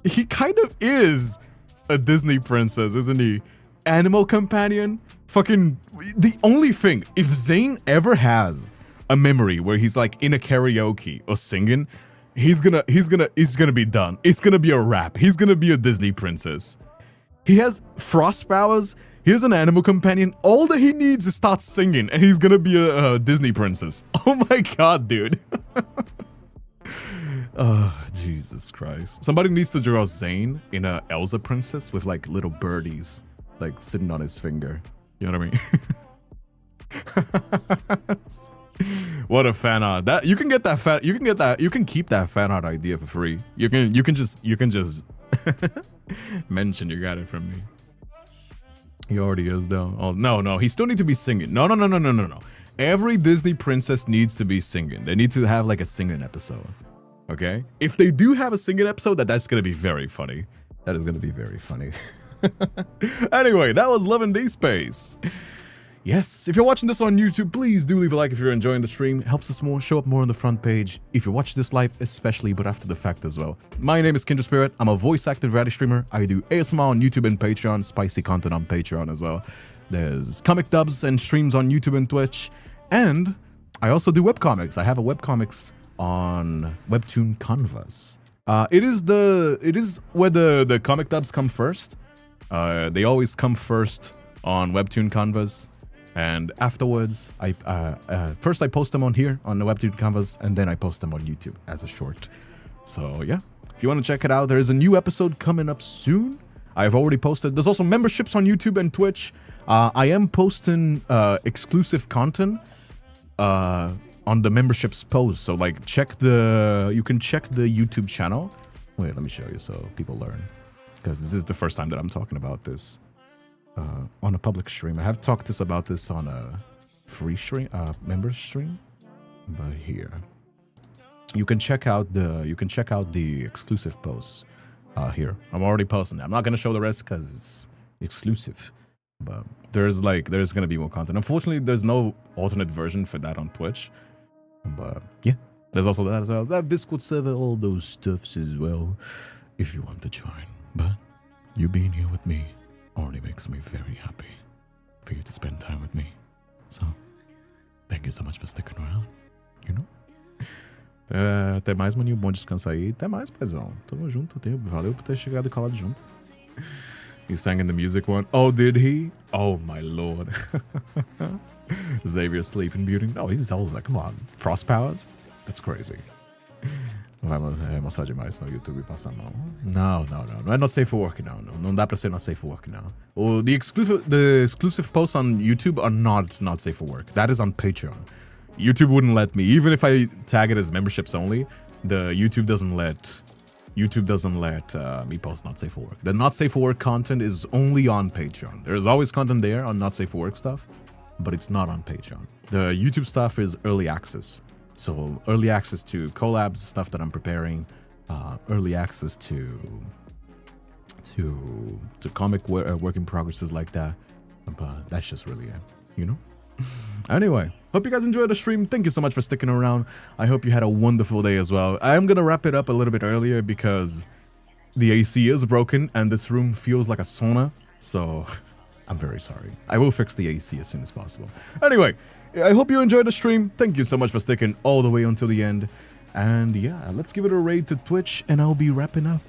[SPEAKER 1] He kind of is a Disney princess, isn't he? Animal companion. Fucking the only thing, if Zayne ever has a memory where he's like in a karaoke or singing, he's gonna be done. It's gonna be a rap. He's gonna be a Disney princess. He has frost powers. He has an animal companion. All that he needs is start singing, and he's gonna be a Disney princess. Oh my god, dude. Oh, Jesus Christ. Somebody needs to draw Zayne in a Elsa princess with like little birdies, like sitting on his finger. You know what I mean? What a fan art. That you can get that fan. You can keep that fan art idea for free. You can just mention you got it from me. He already is though. Oh no, he still needs to be singing. No. Every Disney princess needs to be singing. They need to have like a singing episode. Okay? If they do have a singing episode, that's gonna be very funny. That is gonna be very funny. Anyway, that was Love in Deepspace. Yes, if you're watching this on YouTube, please do leave a like if you're enjoying the stream. It helps us more, show up more on the front page. If you watch this live, especially, but after the fact as well. My name is Kindred. I'm a voice-acted variety streamer. I do ASMR on YouTube and Patreon, spicy content on Patreon as well. There's comic dubs and streams on YouTube and Twitch. And I also do webcomics. I have a webcomics on Webtoon Canvas. It is where the comic dubs come first. They always come first on Webtoon Canvas. And afterwards, first I post them on here on the Webtoon Canvas, and then I post them on YouTube as a short. So yeah, if you want to check it out, there is a new episode coming up soon. I've already posted. There's also memberships on YouTube and Twitch. I am posting exclusive content on the memberships post. So like you can check the YouTube channel Wait, let me show you so people learn. Because this is the first time that I'm talking about this on a public stream. I have talked about this on a free stream, members stream, but here you can check out the exclusive posts here. I'm already posting it. I'm not gonna show the rest because it's exclusive, but there's gonna be more content. Unfortunately, there's no alternate version for that on Twitch, but yeah, there's also that as well. That Discord server, all those stuffs as well, if you want to join. But you being here with me already makes me very happy for you to spend time with me. So, thank you so much for sticking around, you know? Até mais, maninho. Bom descanso aí. Até mais, paizão. Tamo junto. Valeu por ter chegado e colado junto. He sang in the music one. Oh, did he? Oh, my lord. Xavier sleeping beauty. Oh, he's always like, come on. Frost powers? That's crazy. Vai mostrar demais no YouTube e passar mal. Não. Não é not safe for work, não. Não dá pra ser not safe for work, não. Well, the exclusive posts on YouTube are not safe for work. That is on Patreon. YouTube wouldn't let me. Even if I tag it as memberships only, the YouTube doesn't let me post not safe for work. The not safe for work content is only on Patreon. There's always content there on not safe for work stuff, but it's not on Patreon. The YouTube stuff is early access. So early access to collabs, stuff that I'm preparing, early access to comic work in progresses like that. But that's just really it, you know? Anyway, hope you guys enjoyed the stream. Thank you so much for sticking around. I hope you had a wonderful day as well. I am going to wrap it up a little bit earlier because the AC is broken and this room feels like a sauna. So I'm very sorry. I will fix the AC as soon as possible. Anyway, I hope you enjoyed the stream. Thank you so much for sticking all the way until the end. And yeah, let's give it a raid to Twitch and I'll be wrapping up.